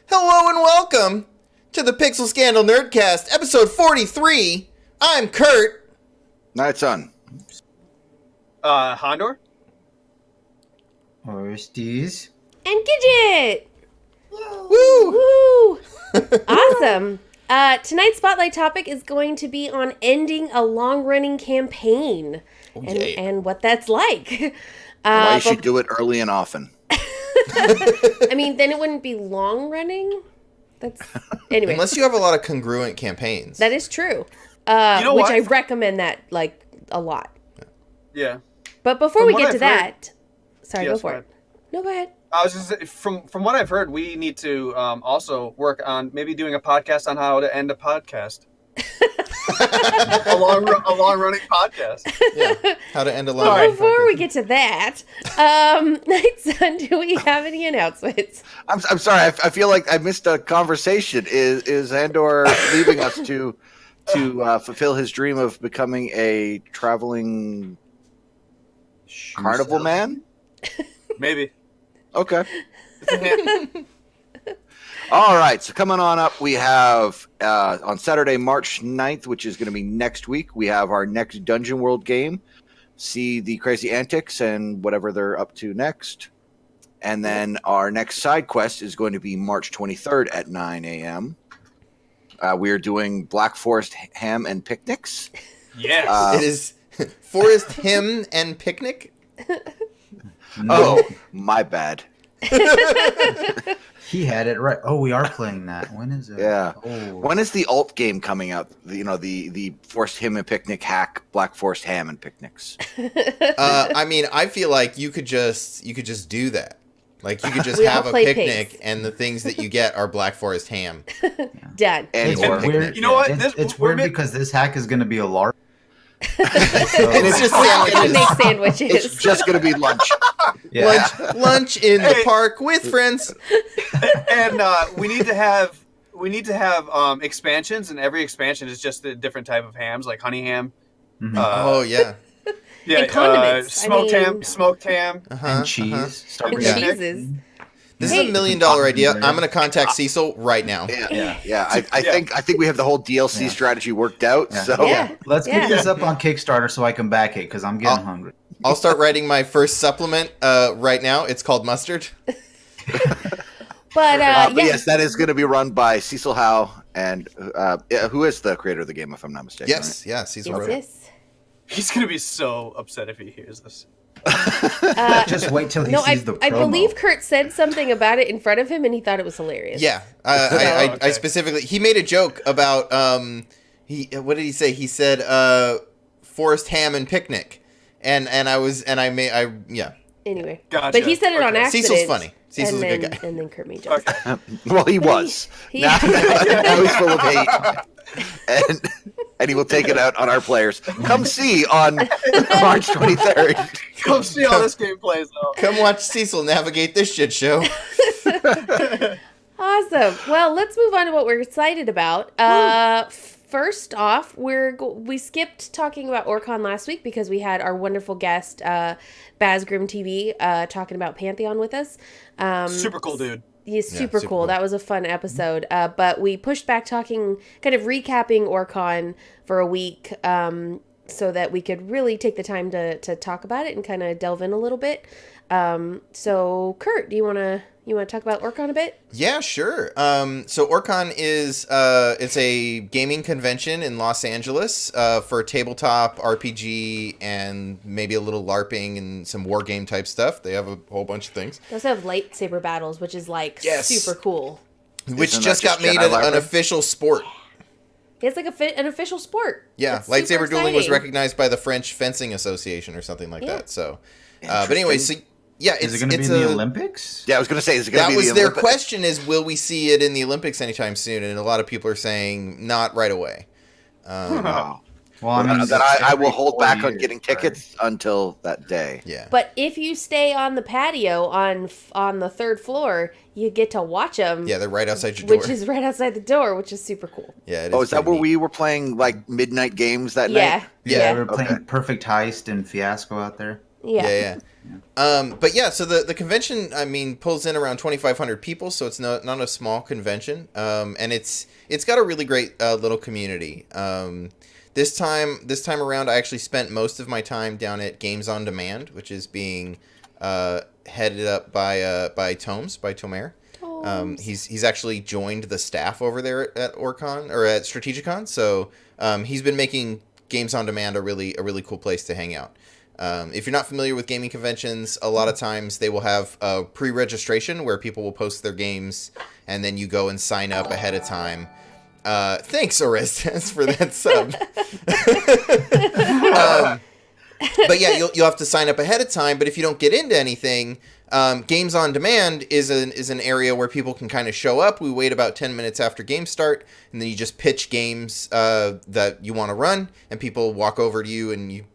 Hello and welcome to the Pixel Scandal Nerdcast, episode 43. I'm Kurt. Nightson. Handor. Oreztes. And Gigett! Woo! Woo! Awesome. Tonight's spotlight topic is going to be on ending a long-running campaign and what that's like. Why you should do it early and often. I mean, then it wouldn't be long-running. That's anyway. Unless you have a lot of congruent campaigns. That is true. know which what? I recommend that like a lot. Yeah. But before From we what get I've to that, sorry, Yes, go for go it. No, go ahead. I was just from what I've heard, we need to also work on maybe doing a podcast on how to end a podcast. a long running podcast. Yeah. How to end a long Well, before we get to that, Nightson, do we have any announcements? I'm sorry. I feel like I missed a conversation. Is Handor leaving us to fulfill his dream of becoming a traveling carnival man? Maybe. Okay. All right. So coming on up, we have on Saturday, March 9th, which is going to be next week, we have our next Dungeon World game. See the crazy antics and whatever they're up to next. And then our next side quest is going to be March 23rd at 9 a.m. We are doing Black Forest ham and picnics. Yes. It is Forest Hymn and Picnic. Oh, my bad. He had it right. Oh, we are playing that. When is it? Yeah. Oh. When is the alt game coming out? The Forest Hymn and Picnic hack, Black Forest ham and picnics. I mean, I feel like you could just do that. Like you could just We all have a play picnic, pigs. and the things that you get are Black Forest ham. Done. And It's or weird. You know what? It's We're weird because this hack is going to be a LARP. And it's just We're all sandwiches. gonna make sandwiches. It's just going to be lunch. Yeah. Lunch in the Hey. park with friends. And we need to have expansions, and every expansion is just a different type of hams, like honey ham. Mhm. Oh yeah. Yeah, And condiments. smoked I ham, mean- smoked ham. And cheese. Start And with Yeah. that. cheeses. This Hey. is $1 million idea. I'm going to contact Cecil right now. Yeah. I think we have the whole DLC Yeah. strategy worked out. Yeah. So Yeah. Let's Yeah. get this up on Kickstarter so I can back it because I'm getting hungry. I'll start writing my first supplement right now. It's called Mustard. But But yeah. yes, that is going to be run by Cecil Howe, and who is the creator of the game, if I'm not mistaken. Yes, yeah, Cecil Yes, wrote it. yes. He's gonna be so upset if he hears this. Just wait till he No, sees the promo. I believe Kurt said something about it in front of him, and he thought it was hilarious. Yeah, Okay. I specifically, he made a joke about, what did he say? He said, Forest Ham and Picnic. And yeah. Anyway, Gotcha. but he said it on Okay. accident. Cecil's funny. Cecil's and a good then, guy. And then Kurt made jokes. Okay. Well, he was. He- now he's full of hate, and he will take it out on our players. Come see on March 23rd. Come see how this game plays out. Come watch Cecil navigate this shit show. Awesome. Well, let's move on to what we're excited about. First off, we skipped talking about Orccon last week because we had our wonderful guest, Bazgrim TV, talking about Pantheon with us. Super cool, dude. He's Yeah, super super cool. cool. That was a fun episode. But we pushed back talking, kind of recapping Orccon for a week, so that we could really take the time to talk about it and kind of delve in a little bit. So Kurt, do you want to talk about Orccon a bit? Yeah, sure. So Orccon is it's a gaming convention in Los Angeles for tabletop RPG and maybe a little LARPing and some war game type stuff. They have a whole bunch of things, They also have lightsaber battles, which is like Yes. super cool. which Isn't just that got made Jedi an LARPing? official sport. It's like an official sport. Yeah, It's super lightsaber dueling was exciting. recognized by the French Fencing Association or something like that. So, but anyway, so yeah, Is it going to be in the Olympics? Yeah, I was going to say, is it going That to be was the their Olympic- question: is will we see it in the Olympics anytime soon? And a lot of people are saying not right away. Wow. Well, I mean, That I will every hold 4 back on years, getting right? tickets until that day. Yeah. But if you stay on the patio on the third floor, you get to watch them. Yeah, they're right outside your door. Which is right outside the door, which is super cool. Yeah. It Oh, is that pretty where neat. we were playing like midnight games that Yeah. night? Yeah, Yeah. we were playing Okay. Perfect Heist and Fiasco out there. Yeah. But yeah, so the convention, I mean, pulls in around 2,500 people, so it's not a small convention. And it's got a really great little community. This time around, I actually spent most of my time down at Games on Demand, which is being headed up by Tomer. He's actually joined the staff over there at Orccon or at Strategicon, so he's been making Games on Demand a really cool place to hang out. If you're not familiar with gaming conventions, a lot of times they will have a pre-registration where people will post their games, and then you go and sign up ahead of time. Thanks, Oreztes, for that sub. But yeah, you'll have to sign up ahead of time. But if you don't get into anything, Games on Demand is an area where people can kind of show up. We wait about 10 minutes after games start, and then you just pitch games that you want to run, and people walk over to you, and you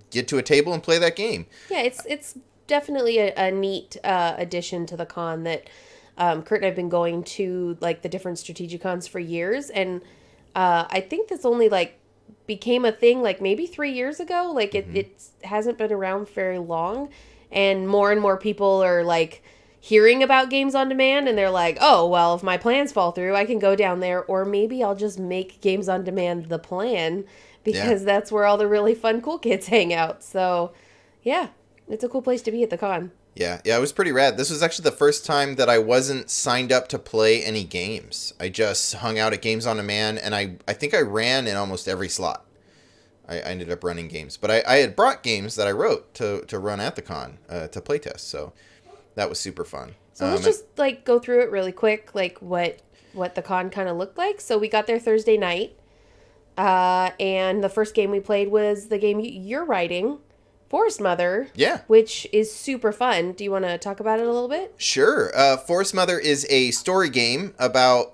get to a table and play that game. Yeah, it's definitely a neat addition to the con that Kurt and I've been going to, like, the different Strategicons for years, and I think this only became a thing maybe 3 years ago. It hasn't been around very long, and more people are hearing about Games on Demand, and they're like, oh, well, if my plans fall through, I can go down there, or maybe I'll just make Games on Demand the plan, because that's where all the really fun, cool kids hang out. So, yeah, it's a cool place to be at the con. Yeah, it was pretty rad. This was actually the first time that I wasn't signed up to play any games. I just hung out at Games on Demand, and I think I ran in almost every slot. I ended up running games. But I had brought games that I wrote to run at the con, to playtest, so that was super fun. So let's just, go through it really quick, what the con kind of looked like. So we got there Thursday night. And the first game we played was the game you're writing, Forest Mother. Yeah. Which is super fun. Do you want to talk about it a little bit? Sure. Forest Mother is a story game about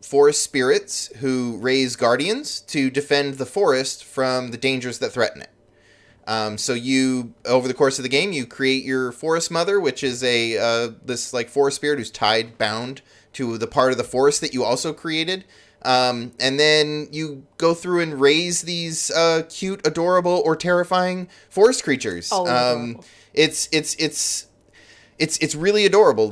forest spirits who raise guardians to defend the forest from the dangers that threaten it. So you, over the course of the game, you create your Forest Mother, which is this forest spirit who's bound to the part of the forest that you also created. And then you go through and raise these cute, adorable, or terrifying forest creatures. Oh, adorable. It's really adorable.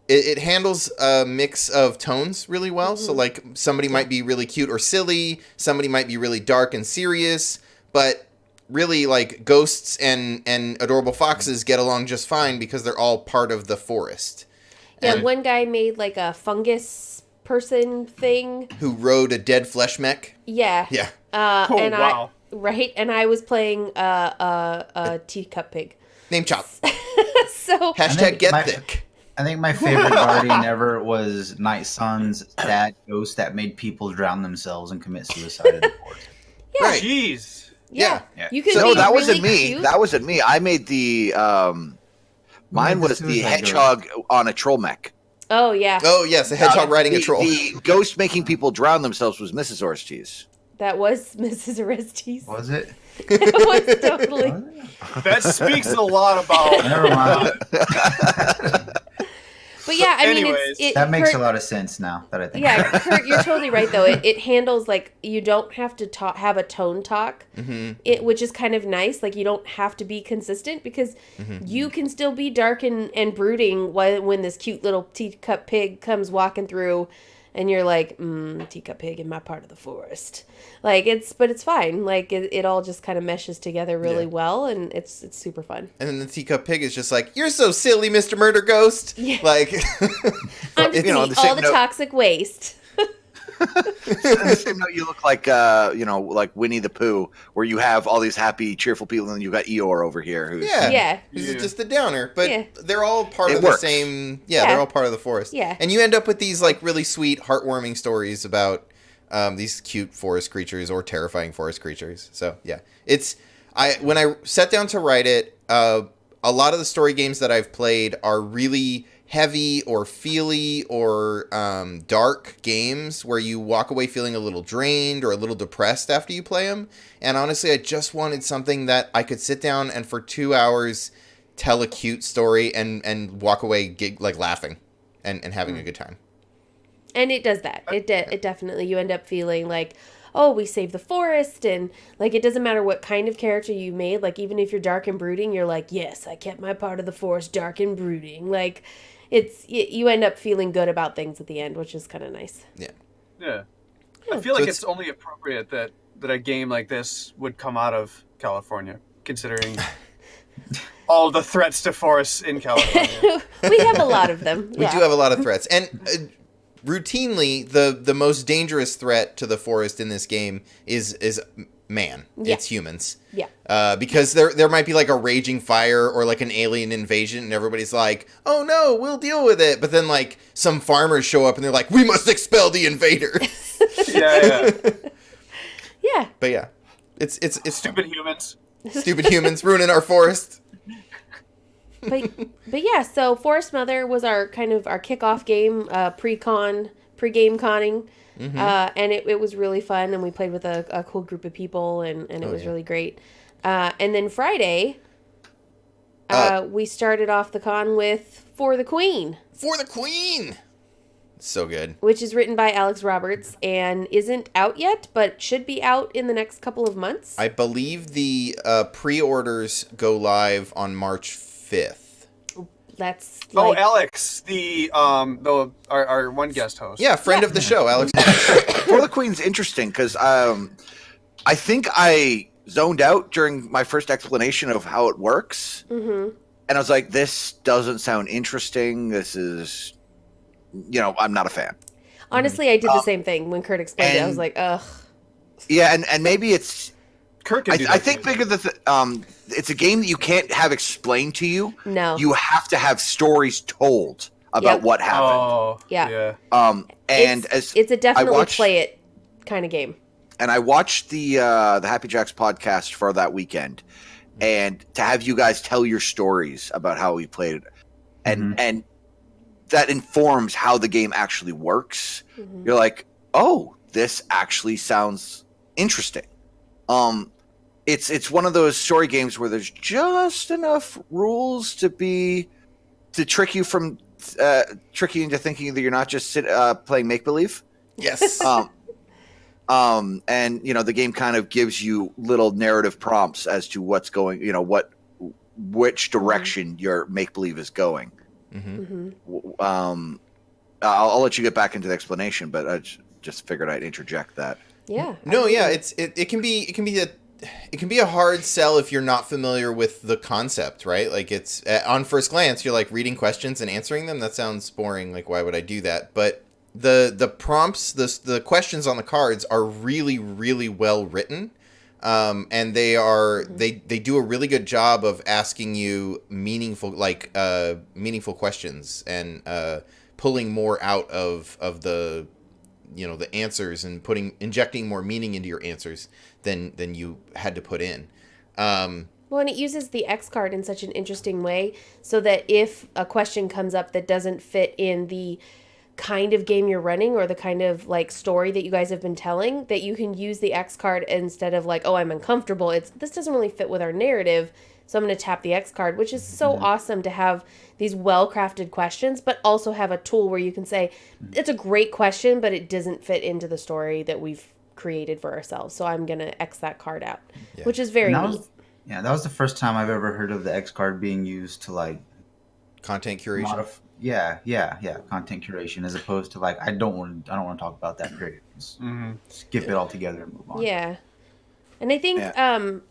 It handles a mix of tones really well. Mm-hmm. So somebody might be really cute or silly, somebody might be really dark and serious, but really ghosts and adorable foxes get along just fine because they're all part of the forest. Yeah, And one guy made a fungus person thing who rode a dead flesh mech. Yeah. Wow. And I was playing a teacup pig. Name chop. So Hashtag get thick. I think my favorite guardian ever was Nightson's dad ghost that made people drown themselves and commit suicide in the forest. Yeah. Right. Jeez. Yeah. You could No, be that really wasn't me. cute. That wasn't me. I made the mine was the hedgehog on a troll mech. Oh yeah. Oh yes, a hedgehog riding a troll. The ghost making people drown themselves was Mrs. Oreztes. That was Mrs. Oreztes. Was it? It was totally. That speaks a lot about. Never mind. But yeah, I mean, Anyways. That makes Kurt, a lot of sense now that I think. Yeah, about it. Kurt, you're totally right though. It handles you don't have to have a tone talk, which is kind of nice. You don't have to be consistent because you can still be dark and brooding when this cute little teacup pig comes walking through, and you're like, teacup pig in my part of the forest. But it's fine. It all just kind of meshes together really well, and it's super fun. And then the teacup pig is just you're so silly, Mr. Murder Ghost. Yeah. I'm just on the same all the note- toxic waste. On the same note, you look like Winnie the Pooh, where you have all these happy, cheerful people, and then you've got Eeyore over here. Who's Yeah. This is just a downer, but Yeah. they're all part It of works. the same. Yeah, Yeah. they're all part of the forest. Yeah. And you end up with these really sweet, heartwarming stories about these cute forest creatures or terrifying forest creatures. So yeah, when I sat down to write it, a lot of the story games that I've played are really heavy or feely or dark games where you walk away feeling a little drained or a little depressed after you play them. And honestly, I just wanted something that I could sit down and for 2 hours tell a cute story and walk away laughing and having a good time. And it does that. It definitely, you end up feeling oh, we saved the forest, and like it doesn't matter what kind of character you made, like even if you're dark and brooding, you're like, yes, I kept my part of the forest dark and brooding. Like you end up feeling good about things at the end, which is kind of nice. Yeah. I feel like it's only appropriate that a game like this would come out of California, considering all the threats to forests in California. We have a lot of them. We do have a lot of threats. And routinely, the most dangerous threat to the forest in this game is man. Yeah. It's humans. Yeah. Because there might be like a raging fire or like an alien invasion, and everybody's like, oh no, we'll deal with it. But then like some farmers show up and they're like, we must expel the invaders. Yeah. Yeah. But yeah, it's Stupid humans. Stupid humans ruining our forest. But yeah, so Forest Mother was our kickoff game, pre-game conning. Mm-hmm. And it was really fun, and we played with a cool group of people, and it was really great. And then Friday, we started off the con with For the Queen. For the Queen! So good. Which is written by Alex Roberts and isn't out yet, but should be out in the next couple of months. I believe the pre-orders go live on March 5th. That's Alex, our one guest host. Yeah, friend of the show, Alex. For the Queen's interesting because I think I zoned out during my first explanation of how it works. Mm-hmm. And I was like, this doesn't sound interesting. This is, I'm not a fan. Honestly, I did the same thing when Kurt explained it. I was like, ugh. Yeah, and maybe it's... Kurt can do that. I think bigger it's a game that you can't have explained to you. No. You have to have stories told about what happened. Oh, yeah. And it's a definitely play it kind of game. And I watched the Happy Jacks podcast for that weekend, and to have you guys tell your stories about how we played it, and that informs how the game actually works. Mm-hmm. You're like, oh, this actually sounds interesting. It's one of those story games where there's just enough rules to trick you into thinking that you're not just playing make believe. Yes. And the game kind of gives you little narrative prompts as to what's going, which direction your make believe is going. Mm-hmm. I'll let you get back into the explanation, but I just figured I'd interject that. Yeah. No, yeah, it can be a hard sell if you're not familiar with the concept, right? Like it's on first glance, you're like reading questions and answering them. That sounds boring. Like, why would I do that? But the prompts, the questions on the cards are really, really well written. And they do a really good job of asking you meaningful questions and pulling more out of the the answers and injecting more meaning into your answers than you had to put in. Well, and it uses the X card in such an interesting way so that if a question comes up that doesn't fit in the kind of game you're running or the kind of like story that you guys have been telling, that you can use the X card instead of like, oh, I'm uncomfortable. This doesn't really fit with our narrative, so I'm going to tap the X card, which is so awesome to have these well-crafted questions, but also have a tool where you can say, it's a great question, but it doesn't fit into the story that we've created for ourselves. So I'm going to X that card out, which is very neat. That was the first time I've ever heard of the X card being used to like content curation. Content curation, as opposed to like I don't want to talk about that period. Skip it altogether and move on. Yeah. And I think Adam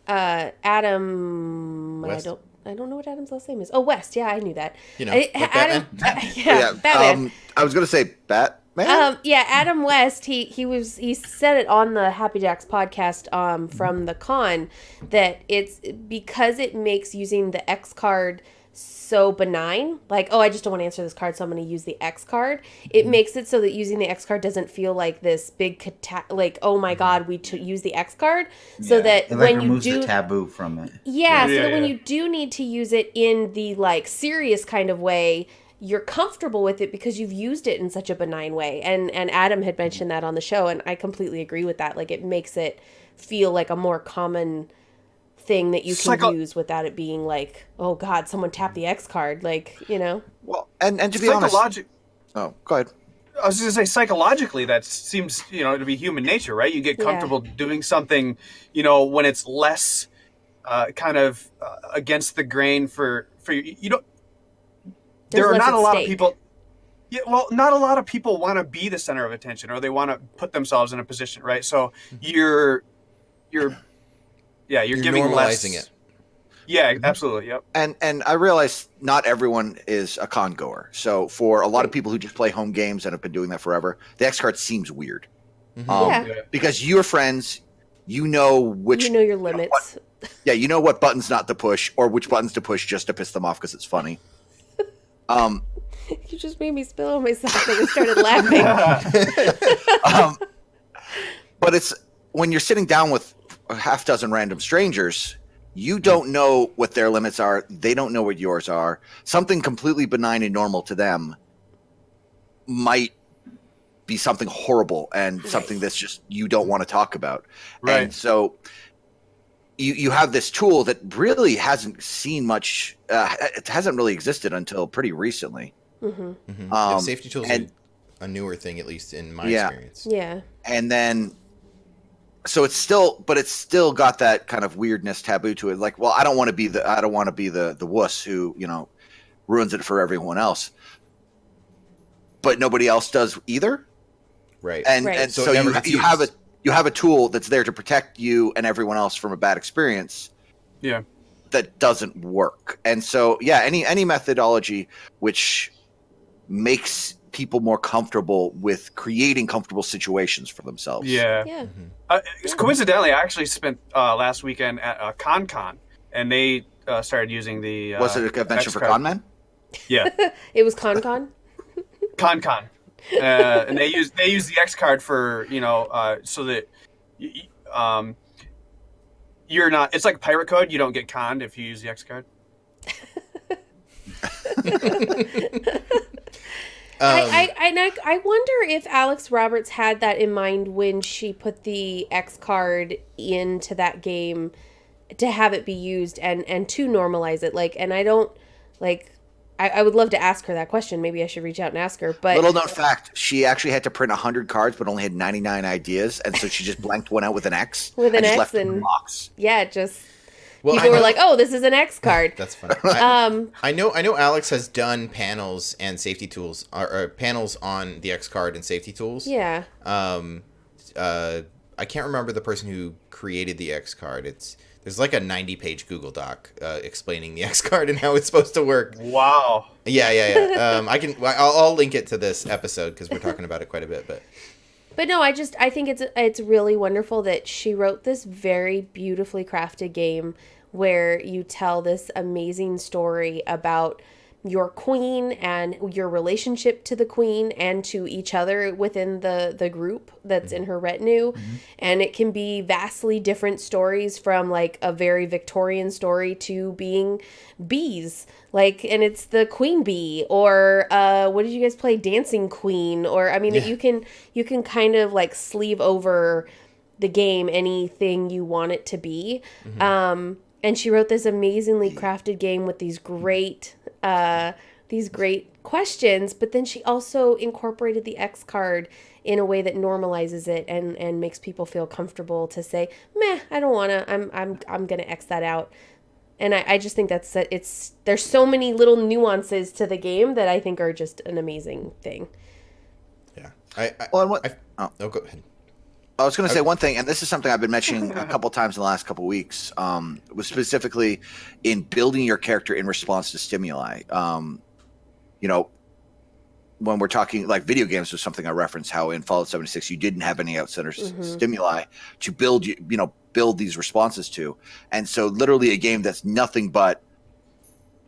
West? I don't know what Adam's last name is. Oh, West. Yeah, I knew that. Batman. Batman. I was going to say Batman. Adam West, he said it on the Happy Jacks podcast from the con that it's because it makes using the X card so benign, like, oh, I just don't want to answer this card, so I'm going to use the X card. It makes it so that using the X card doesn't feel like this big like, oh my god, we use the X card, so that it when removes you do the taboo from it. That when you do need to use it in the like serious kind of way, you're comfortable with it because you've used it in such a benign way. And Adam had mentioned that on the show, and I completely agree with that. Like, it makes it feel like a more common thing that you can use without it being like, oh god, someone tapped the X card, like, Well, and to be honest, oh, go ahead. I was going to say, psychologically, that seems, to be human nature, right? You get comfortable doing something, when it's less against the grain for you. There are not a lot of people. Yeah, well, not a lot of people want to be the center of attention, or they want to put themselves in a position, right? So you're giving normalizing it. Yeah, absolutely. Yep. And I realize not everyone is a con goer. So for a lot of people who just play home games and have been doing that forever, the X card seems weird. Because you're friends, you know your limits. You know what buttons not to push or which buttons to push just to piss them off because it's funny. You just made me spill on myself and I started laughing. But it's when you're sitting down with a half dozen random strangers, you don't know what their limits are. They don't know what yours are. Something completely benign and normal to them might be something horrible and something that's just you don't want to talk about. Right. And so you have this tool that really hasn't seen much. It hasn't really existed until pretty recently. Safety tools are a newer thing, at least in my experience. Yeah. And then, so it's still got that kind of weirdness taboo to it. Like, well, I don't want to be the wuss who, ruins it for everyone else. But nobody else does either. Right. And so you have a tool that's there to protect you and everyone else from a bad experience. Yeah. That doesn't work. And so, any methodology which makes people more comfortable with creating comfortable situations for themselves. Yeah. Coincidentally, I actually spent last weekend at Con, and they started using the. Was it a convention for con men? Yeah. It was Con. Con, and they use the X card for so that you're not. It's like pirate code. You don't get conned if you use the X card. I wonder if Alex Roberts had that in mind when she put the X card into that game to have it be used and to normalize it. I would love to ask her that question. Maybe I should reach out and ask her. But little known fact, she actually had to print 100 cards, but only had 99 ideas, and so she just blanked one out with an X. Left it in the box. Yeah, just. Well, people were like, "Oh, this is an X card." That's funny. I know Alex has done panels and safety tools, or panels on the X card and safety tools. Yeah. I can't remember the person who created the X card. There's like a 90-page Google Doc explaining the X card and how it's supposed to work. Wow. Yeah. I'll link it to this episode because we're talking about it quite a bit, But no, I think it's really wonderful that she wrote this very beautifully crafted game where you tell this amazing story about your queen and your relationship to the queen and to each other within the group that's in her retinue. And it can be vastly different stories, from like a very Victorian story to being bees, and it's the queen bee, or what did you guys play, dancing queen, or you can kind of like sleeve over the game anything you want it to be. And she wrote this amazingly crafted game with these great questions, but then she also incorporated the X card in a way that normalizes it and makes people feel comfortable to say, meh, I don't want to, I'm going to X that out. And I just think there's so many little nuances to the game that I think are just an amazing thing. Yeah. Go ahead. I was going to say one thing, and this is something I've been mentioning a couple times in the last couple of weeks, was specifically in building your character in response to stimuli. When we're talking like video games, was something I referenced how in Fallout 76 you didn't have any outsider stimuli to build these responses to, and so literally a game that's nothing but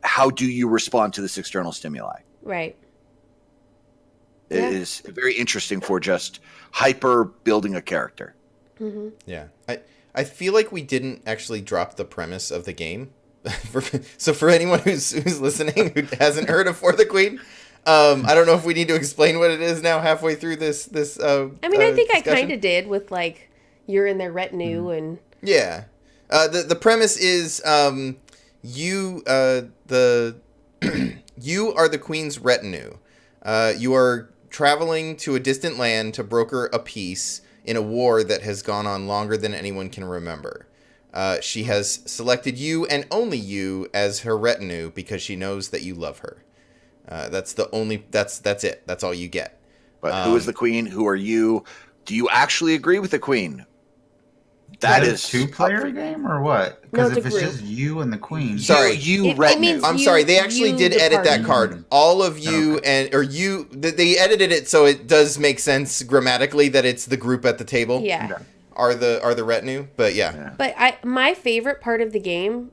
how do you respond to this external stimuli? Right. It is very interesting for just hyper building a character. Yeah. I feel like we didn't actually drop the premise of the game. So for anyone who's listening who hasn't heard of For the Queen, I don't know if we need to explain what it is now halfway through this I think discussion. I kind of did with like you're in their retinue and yeah. The premise is you you are the queen's retinue. You are traveling to a distant land to broker a peace in a war that has gone on longer than anyone can remember. She has selected you and only you as her retinue because she knows that you love her. That's it. That's all you get. But who is the queen? Who are you? Do you actually agree with the queen? That is a 2-player game or what? No, Because it's if a it's group. just you and the queen. Sorry. you It retinue. means I'm you- sorry. They actually you, did the edit that party. card. All of you they edited it so it does make sense grammatically that it's the group at the table. Yeah. Are the retinue, but yeah. But my favorite part of the game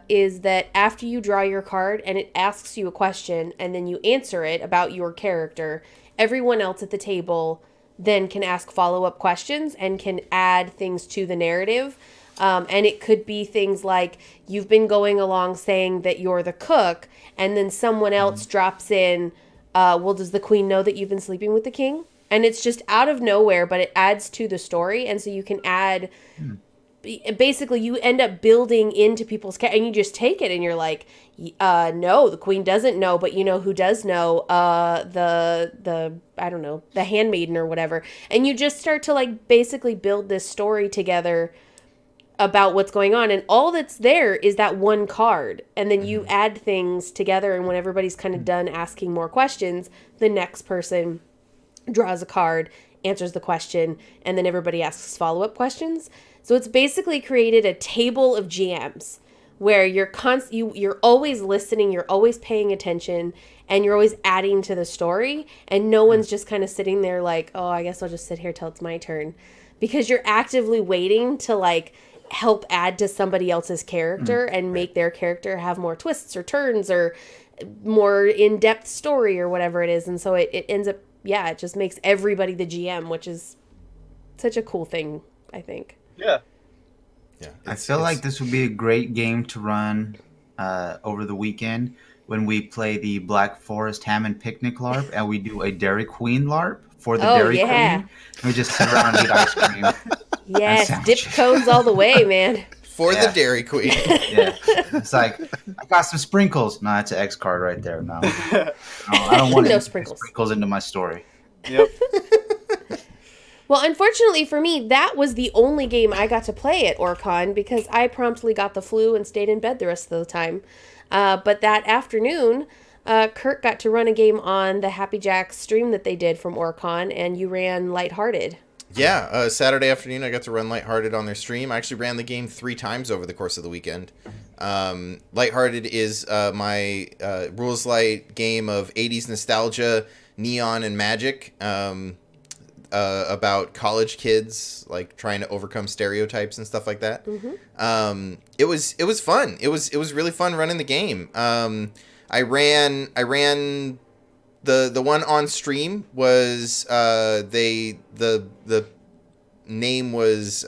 is that after you draw your card and it asks you a question and then you answer it about your character, everyone else at the table then can ask follow-up questions and can add things to the narrative. And it could be things like you've been going along saying that you're the cook and then someone else drops in, well, does the queen know that you've been sleeping with the king? And it's just out of nowhere, but it adds to the story. And so you can add, basically you end up building into people's character and you just take it and you're like, no, the queen doesn't know, but you know who does know, the I don't know, the handmaiden or whatever. And you just start to like basically build this story together about what's going on. And all that's there is that one card. And then you add things together. And when everybody's kind of done asking more questions, the next person draws a card, answers the question, and then everybody asks follow-up questions. So it's basically created a table of GMs where you're always listening, you're always paying attention, and you're always adding to the story, and no one's just kind of sitting there like, oh, I guess I'll just sit here till it's my turn. Because you're actively waiting to like help add to somebody else's character and make their character have more twists or turns or more in-depth story or whatever it is. And so it ends up, it just makes everybody the GM, which is such a cool thing, I think. Yeah. Yeah. I feel like this would be a great game to run over the weekend when we play the Black Forest Ham and Picnic LARP and we do a Dairy Queen LARP for the Dairy Queen. And we just sit around and eat ice cream. Yes, dip cones all the way, man. For the Dairy Queen. Yeah. It's like, I got some sprinkles. No, that's an X card right there. No, I don't want No to sprinkles into my story. Yep. Well, unfortunately for me, that was the only game I got to play at Orccon because I promptly got the flu and stayed in bed the rest of the time. But that afternoon, Kurt got to run a game on the Happy Jacks stream that they did from Orccon, and you ran Lighthearted. Yeah, Saturday afternoon I got to run Lighthearted on their stream. I actually ran the game 3 times over the course of the weekend. Lighthearted is my Rules Light game of 80s nostalgia, neon, and magic. About college kids like trying to overcome stereotypes and stuff like that. It was fun. It was really fun running the game. I ran the one on stream was the name was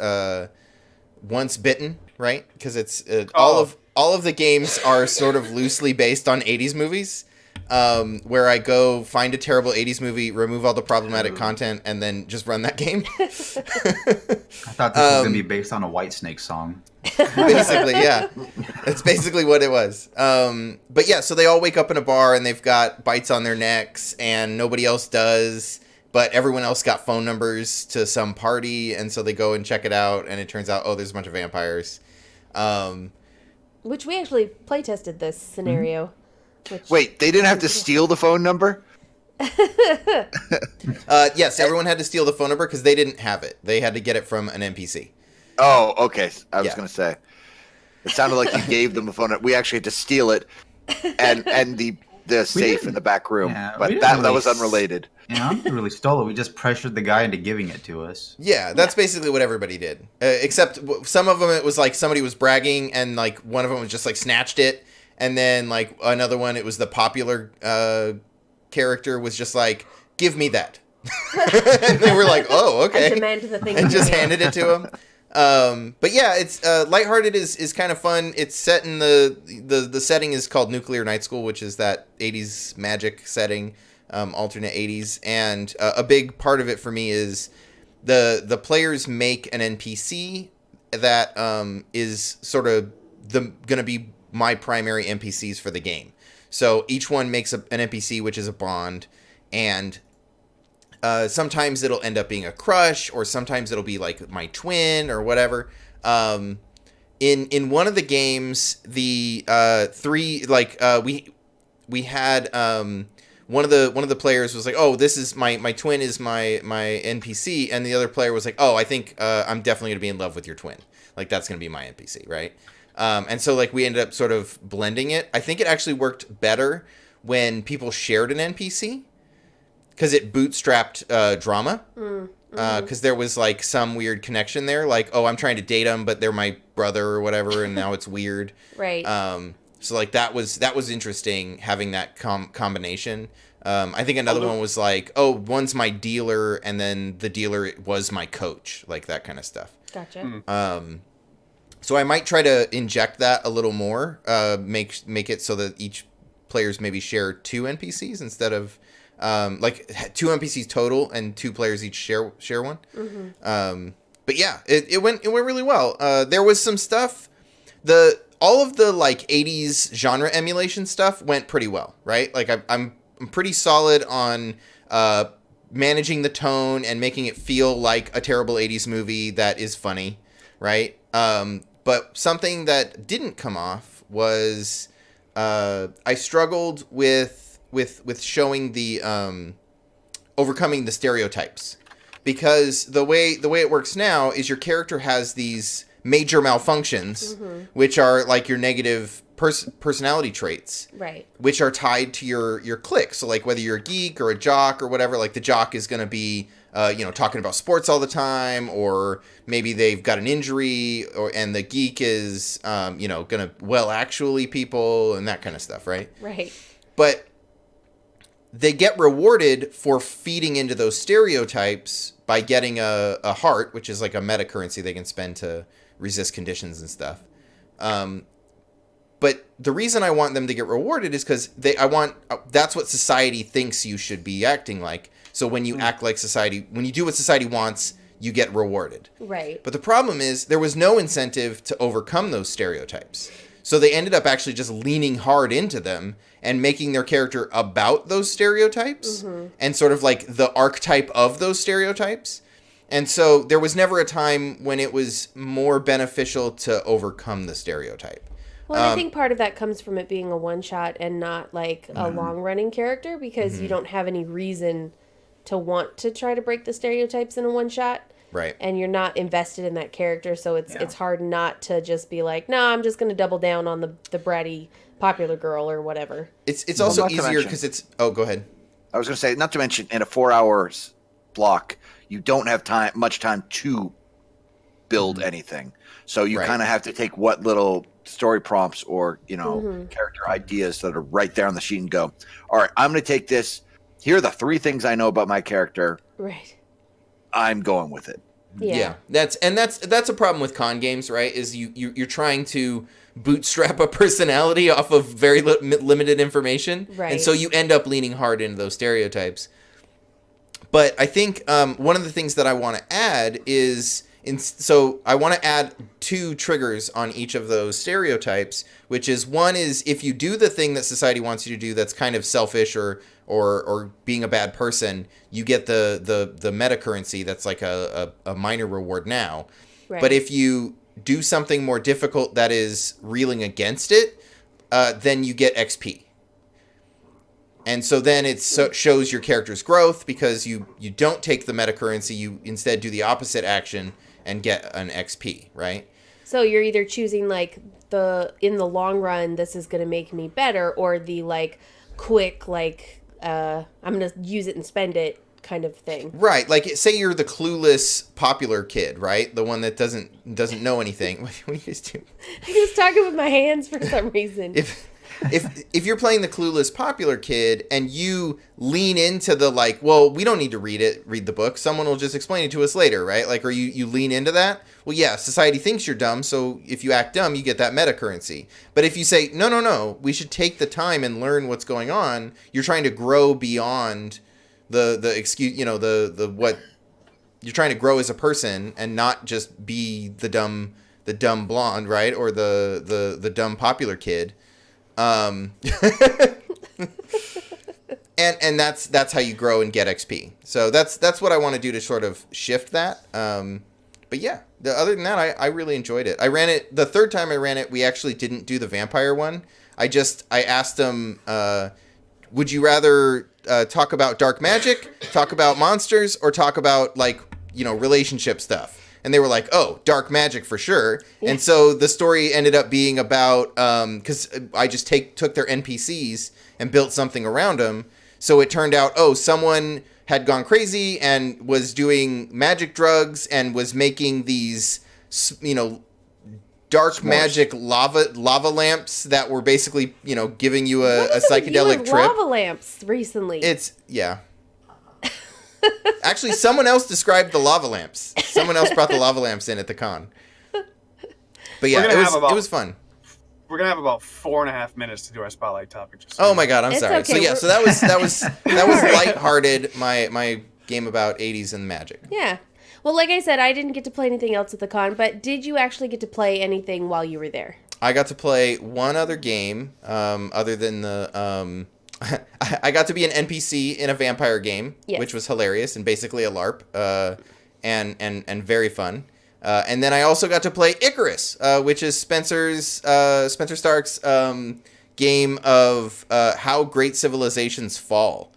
Once Bitten, right? Because it's all of the games are sort of loosely based on 80s movies. Where I go find a terrible 80s movie, remove all the problematic content, and then just run that game. I thought this was going to be based on a Whitesnake song. Basically, yeah. That's basically what it was. But yeah, so they all wake up in a bar and they've got bites on their necks and nobody else does, but everyone else got phone numbers to some party, and so they go and check it out, and it turns out, oh, there's a bunch of vampires. Which we actually play tested this scenario. Wait, they didn't have to steal the phone number? Yes, everyone had to steal the phone number because they didn't have it. They had to get it from an NPC. Oh, okay. I was going to say. It sounded like you gave them a phone number. We actually had to steal it and the safe in the back room. Yeah, but that was unrelated. Yeah, I don't think we really stole it. We just pressured the guy into giving it to us. Yeah, that's basically what everybody did. Except some of them, it was like somebody was bragging and like one of them was just like snatched it. And then, like, another one, it was the popular character was just like, give me that. And they were like, oh, okay. I demand the thing. And just handed it to him. But yeah, it's Lighthearted is kind of fun. It's set in the setting is called Nuclear Night School, which is that 80s magic setting, alternate 80s. And a big part of it for me is the players make an NPC that is sort of going to be my primary NPCs for the game. So each one makes an NPC, which is a bond, and Sometimes it'll end up being a crush, or sometimes it'll be like my twin or whatever. In one of the games, the we had one of the players was like, oh, this is my twin is my NPC, and the other player was like, oh, I think I'm definitely gonna be in love with your twin. Like that's gonna be my NPC, right? And so like we ended up sort of blending it. I think it actually worked better when people shared an NPC, because it bootstrapped drama. Because there was like some weird connection there, like, oh, I'm trying to date him, but they're my brother or whatever, and now it's weird. Right. So like that was interesting, having that combination. I think another one was like, oh, one's my dealer, and then the dealer was my coach, like that kind of stuff. Gotcha. So I might try to inject that a little more, make it so that each players maybe share 2 NPCs instead of like 2 NPCs total and 2 players each share one. But yeah, it went really well. There was some stuff, all of the like 80s genre emulation stuff went pretty well, right? Like I'm pretty solid on managing the tone and making it feel like a terrible 80s movie that is funny, right? But something that didn't come off was I struggled with showing the overcoming the stereotypes, because the way it works now is your character has these major malfunctions, which are like your negative personality traits, right? Which are tied to your clique. So like whether you're a geek or a jock or whatever, like the jock is going to be talking about sports all the time, or maybe they've got an injury, and the geek is going to actually people and that kind of stuff, right? Right. But they get rewarded for feeding into those stereotypes by getting a heart, which is like a meta currency they can spend to resist conditions and stuff. But the reason I want them to get rewarded is because that's what society thinks you should be acting like. So when you act like society, when you do what society wants, you get rewarded. Right. But the problem is there was no incentive to overcome those stereotypes. So they ended up actually just leaning hard into them and making their character about those stereotypes and sort of like the archetype of those stereotypes. And so there was never a time when it was more beneficial to overcome the stereotype. Well, I think part of that comes from it being a one-shot and not like a long-running character, because you don't have any reason to want to try to break the stereotypes in a one-shot. Right. And you're not invested in that character, so it's hard not to just be like, no, I'm just going to double down on the bratty popular girl or whatever. It's also easier because it's... Oh, go ahead. I was going to say, not to mention, in a 4 hours block, you don't have much time to build anything. So you kind of have to take what little story prompts or, character ideas that are right there on the sheet and go, all right, I'm going to take this. Here are the 3 things I know about my character. Right. I'm going with it. Yeah. That's a problem with con games, right? Is you're trying to bootstrap a personality off of very limited information. Right. And so you end up leaning hard into those stereotypes. But I think one of the things that I want to add is... So I want to add 2 triggers on each of those stereotypes, which is, one is if you do the thing that society wants you to do that's kind of selfish or being a bad person, you get the meta currency that's like a minor reward now. Right. But if you do something more difficult that is reeling against it, then you get XP. And so then it shows your character's growth, because you don't take the meta currency, you instead do the opposite action and get an XP, right? So you're either choosing like in the long run, this is going to make me better, or the like quick, like I'm going to use it and spend it kind of thing. Right. Like say you're the clueless popular kid, right? The one that doesn't know anything. What do you guys do? I'm just talking with my hands for some reason. If you're playing the clueless popular kid and you lean into the like, well, we don't need to read the book, someone will just explain it to us later, right? Like, or you lean into that, well, yeah, society thinks you're dumb, so if you act dumb, you get that meta currency. But if you say, no, we should take the time and learn what's going on, you're trying to grow beyond the excuse, the what you're trying to grow as a person and not just be the dumb blonde, right? Or the dumb popular kid. And that's how you grow and get XP. So that's what I want to do to sort of shift that. But yeah, other than that, I really enjoyed it. I ran it the third time I ran it. We actually didn't do the vampire one. I asked them, would you rather talk about dark magic, talk about monsters, or talk about like relationship stuff? And they were like, oh, dark magic for sure. Yeah. And so the story ended up being about because I just took their NPCs and built something around them. So it turned out, someone had gone crazy and was doing magic drugs and was making these, dark magic lava lamps that were basically, giving you a psychedelic trip. Lava lamps recently. Yeah. Actually, someone else described the lava lamps. Someone else brought the lava lamps in at the con. But yeah, it was fun. We're gonna have about 4.5 minutes to do our spotlight topic. Oh my god, I'm sorry. Okay. So yeah, so that was lighthearted. My game about 80s and magic. Yeah. Well, like I said, I didn't get to play anything else at the con, but did you actually get to play anything while you were there? I got to play one other game, other than the. I got to be an NPC in a vampire game, yes, which was hilarious and basically a LARP, and very fun. And then I also got to play Icarus, which is Spencer Stark's game of how great civilizations fall.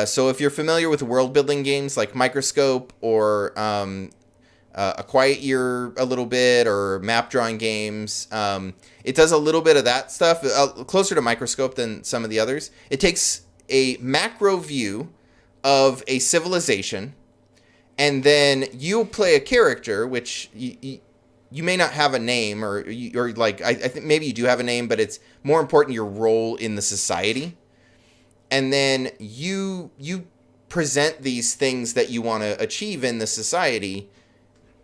So if you're familiar with world-building games like Microscope or A Quiet Year a little bit, or map-drawing games, it does a little bit of that stuff, closer to Microscope than some of the others. It takes a macro view of a civilization, and then you play a character, which you may not have a name, or like I think maybe you do have a name, but it's more important your role in the society. And then you present these things that you want to achieve in the society,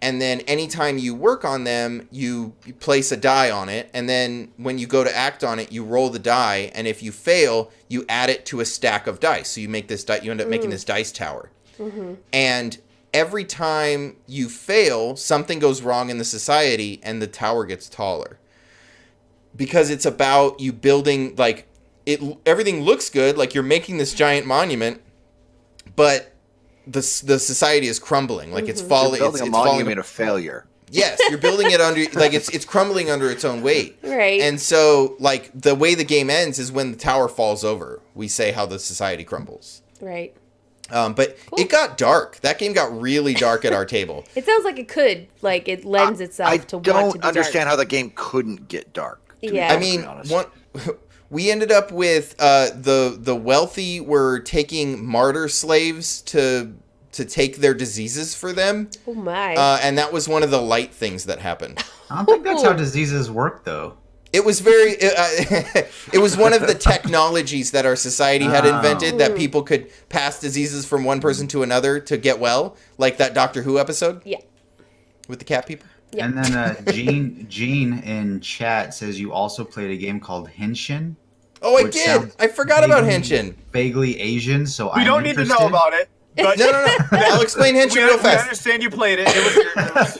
and then anytime you work on them, you place a die on it, and then when you go to act on it, you roll the die, and if you fail, you add it to a stack of dice. So you make this you end up making this dice tower. Mm-hmm. And every time you fail, something goes wrong in the society, and the tower gets taller. Because it's about you building, like, everything looks good, like you're making this giant monument, but the society is crumbling, like it's falling. You're building a monument of failure. Yes, you're building it under, like it's crumbling under its own weight. Right. And so, like, the way the game ends is when the tower falls over. We say how the society crumbles. Right. But cool. It got dark. That game got really dark at our table. It sounds like it could. Like, it lends itself to want to be dark. I don't understand how the game couldn't get dark. Yeah. I mean, we ended up with the wealthy were taking martyr slaves to take their diseases for them. Oh my! And that was one of the light things that happened. I don't think that's how diseases work, though. It was it was one of the technologies that our society had invented that people could pass diseases from one person to another to get well, like that Doctor Who episode. Yeah. With the cat people. Yep. And then Gene in chat says you also played a game called Henshin. Oh, I did. I forgot about Henshin. Vaguely Asian, so we don't need to know about it. But no. I'll explain Henshin real fast. We understand you played it.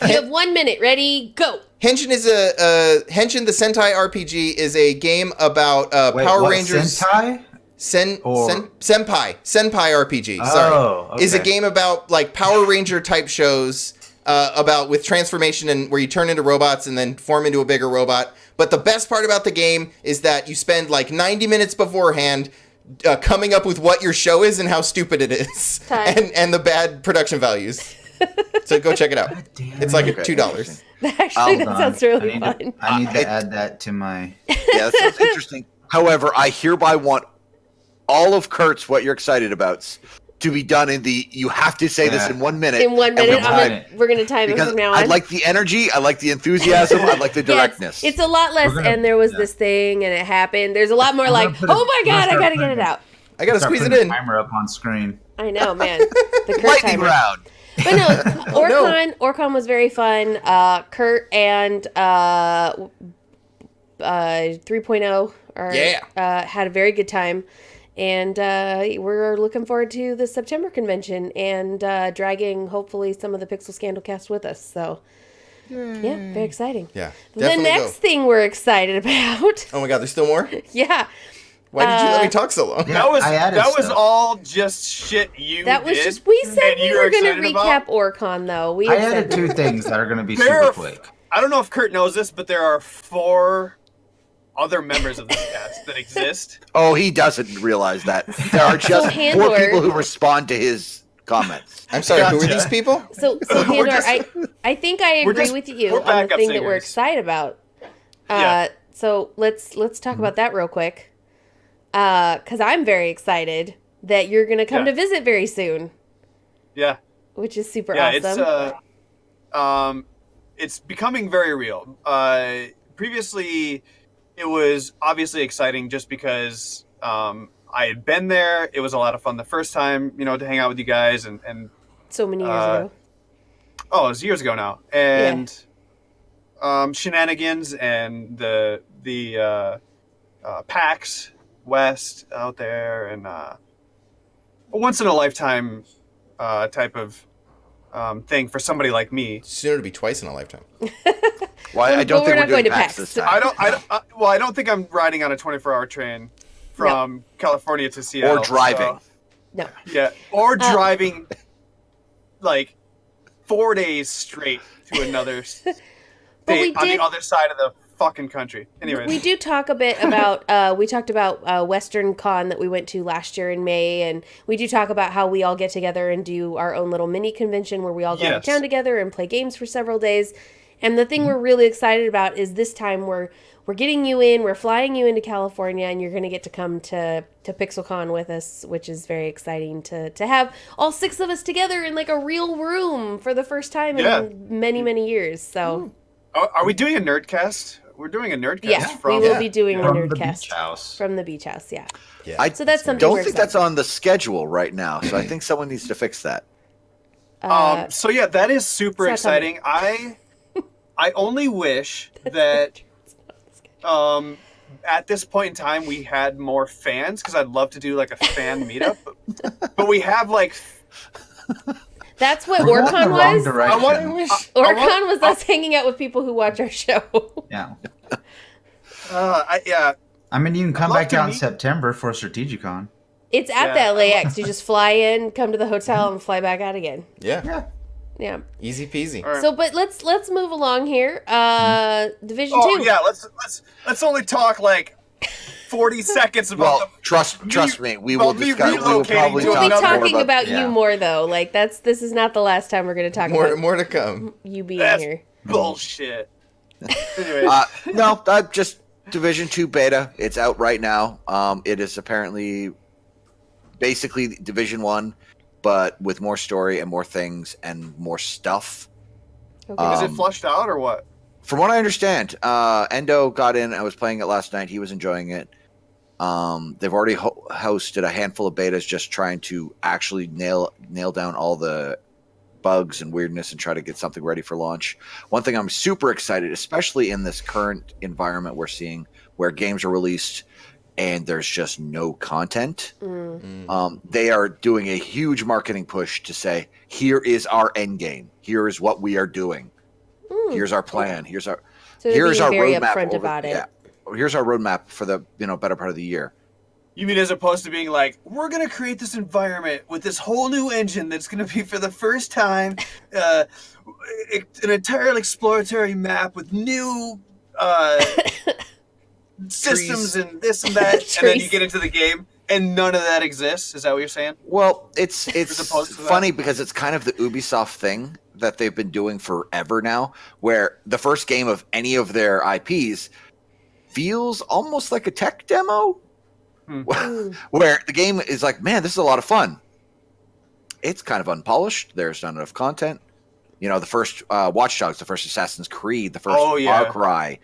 You have 1 minute. Ready, go. Henshin is Henshin the Sentai RPG is a game about Power Rangers. Sentai? Senpai RPG. Sorry, okay. Is a game about like Power Ranger type shows. About with transformation and where you turn into robots and then form into a bigger robot. But the best part about the game is that you spend like 90 minutes beforehand coming up with what your show is and how stupid it is. And the bad production values. So go check it out. It's like $2. Actually, that sounds really fun. I need to add that to my... Yeah, that sounds interesting. However, I hereby want all of Kurt's what you're excited about to be done in the, you have to say this in 1 minute. In 1 minute, we're going to time it from now on. I like the energy, I like the enthusiasm, I like the directness. It's a lot less, and there was this thing, and it happened. There's a lot more like, oh my god, I got to get it out. I got to squeeze it in. Timer up on screen. I know, man. The Kurt lightning timer. round. But no, Orccon was very fun. Kurt and 3.0 had a very good time. And we're looking forward to the September convention and dragging, hopefully, some of the Pixel Scandal cast with us. So, yeah, very exciting. Yeah. The next thing we're excited about. Oh my god, there's still more? Yeah. Why did you let me talk so long? Yeah, that was all just shit you That was did, just, we said we were going to recap about. Orccon, though. I added 2 things that are going to be super quick. I don't know if Kurt knows this, but there are 4 other members of this cast that exist. Oh, he doesn't realize that. There are just 4 people who respond to his comments. I'm sorry, who are these people? So Handor, I think I agree with you on the thing that we're excited about. So let's talk about that real quick. Because I'm very excited that you're going to come to visit very soon. Yeah. Which is super awesome. It's becoming very real. Previously, it was obviously exciting just because I had been there. It was a lot of fun the first time, to hang out with you guys. And so many years ago. Oh, it was years ago now. And shenanigans and the PAX West out there and a once-in-a-lifetime type of thing for somebody like me. Sooner to be twice in a lifetime. Well, I don't think we're doing PAX this time. I don't think I'm riding on a 24-hour train from California to Seattle. Or driving. So, no. Yeah, or driving like 4 days straight to another state on the other side of the fucking country. Anyways, we do talk a bit about we talked about Western Con that we went to last year in May, and we do talk about how we all get together and do our own little mini convention where we all go out of town together and play games for several days. And the thing we're really excited about is this time we're getting you in, we're flying you into California, and you're going to get to come to PixelCon with us, which is very exciting to have all 6 of us together in like a real room for the first time in many, many years. So, are we doing a Nerdcast? We're doing a Nerdcast. Yeah, we will be doing a Nerdcast from the beach house. Yeah. So that's something. Don't think that's on the schedule right now. So I think someone needs to fix that. So yeah, that is super exciting. I only wish that at this point in time we had more fans, because I'd love to do like a fan meetup. But we have like. That's what Orccon was. Orccon was us hanging out with people who watch our show. Yeah. I mean, you can come back out in September for Strategicon. It's at the LAX. You just fly in, come to the hotel, and fly back out again. Yeah. Easy peasy. Right. So, but let's move along here. Division 2. Oh yeah, let's only talk like 40 seconds about. Trust me, we will discuss. We will probably we'll be talking about you more though. Like this is not the last time we're going to talk about more to come. You being here. Bullshit. Anyways. No, just Division 2 beta. It's out right now. It is apparently basically Division 1, but with more story and more things and more stuff. Okay. Is it flushed out or what? From what I understand, Endo got in. I was playing it last night. He was enjoying it. They've already hosted a handful of betas just trying to actually nail down all the bugs and weirdness and try to get something ready for launch. One thing I'm super excited, especially in this current environment we're seeing where games are released and there's just no content. They are doing a huge marketing push to say, here is our end game. Here is what we are doing. Here's our plan. Here's our roadmap. Here's our roadmap for the better part of the year. You mean as opposed to being like, we're going to create this environment with this whole new engine that's going to be for the first time an entirely exploratory map with new systems and this and that, and then you get into the game and none of that exists? Is that what you're saying? Well, it's funny because it's kind of the Ubisoft thing that they've been doing forever now, where the first game of any of their IPs feels almost like a tech demo. Where the game is like, man, this is a lot of fun. It's kind of unpolished. There's not enough content. The first Watch Dogs, the first Assassin's Creed, the first Far Cry.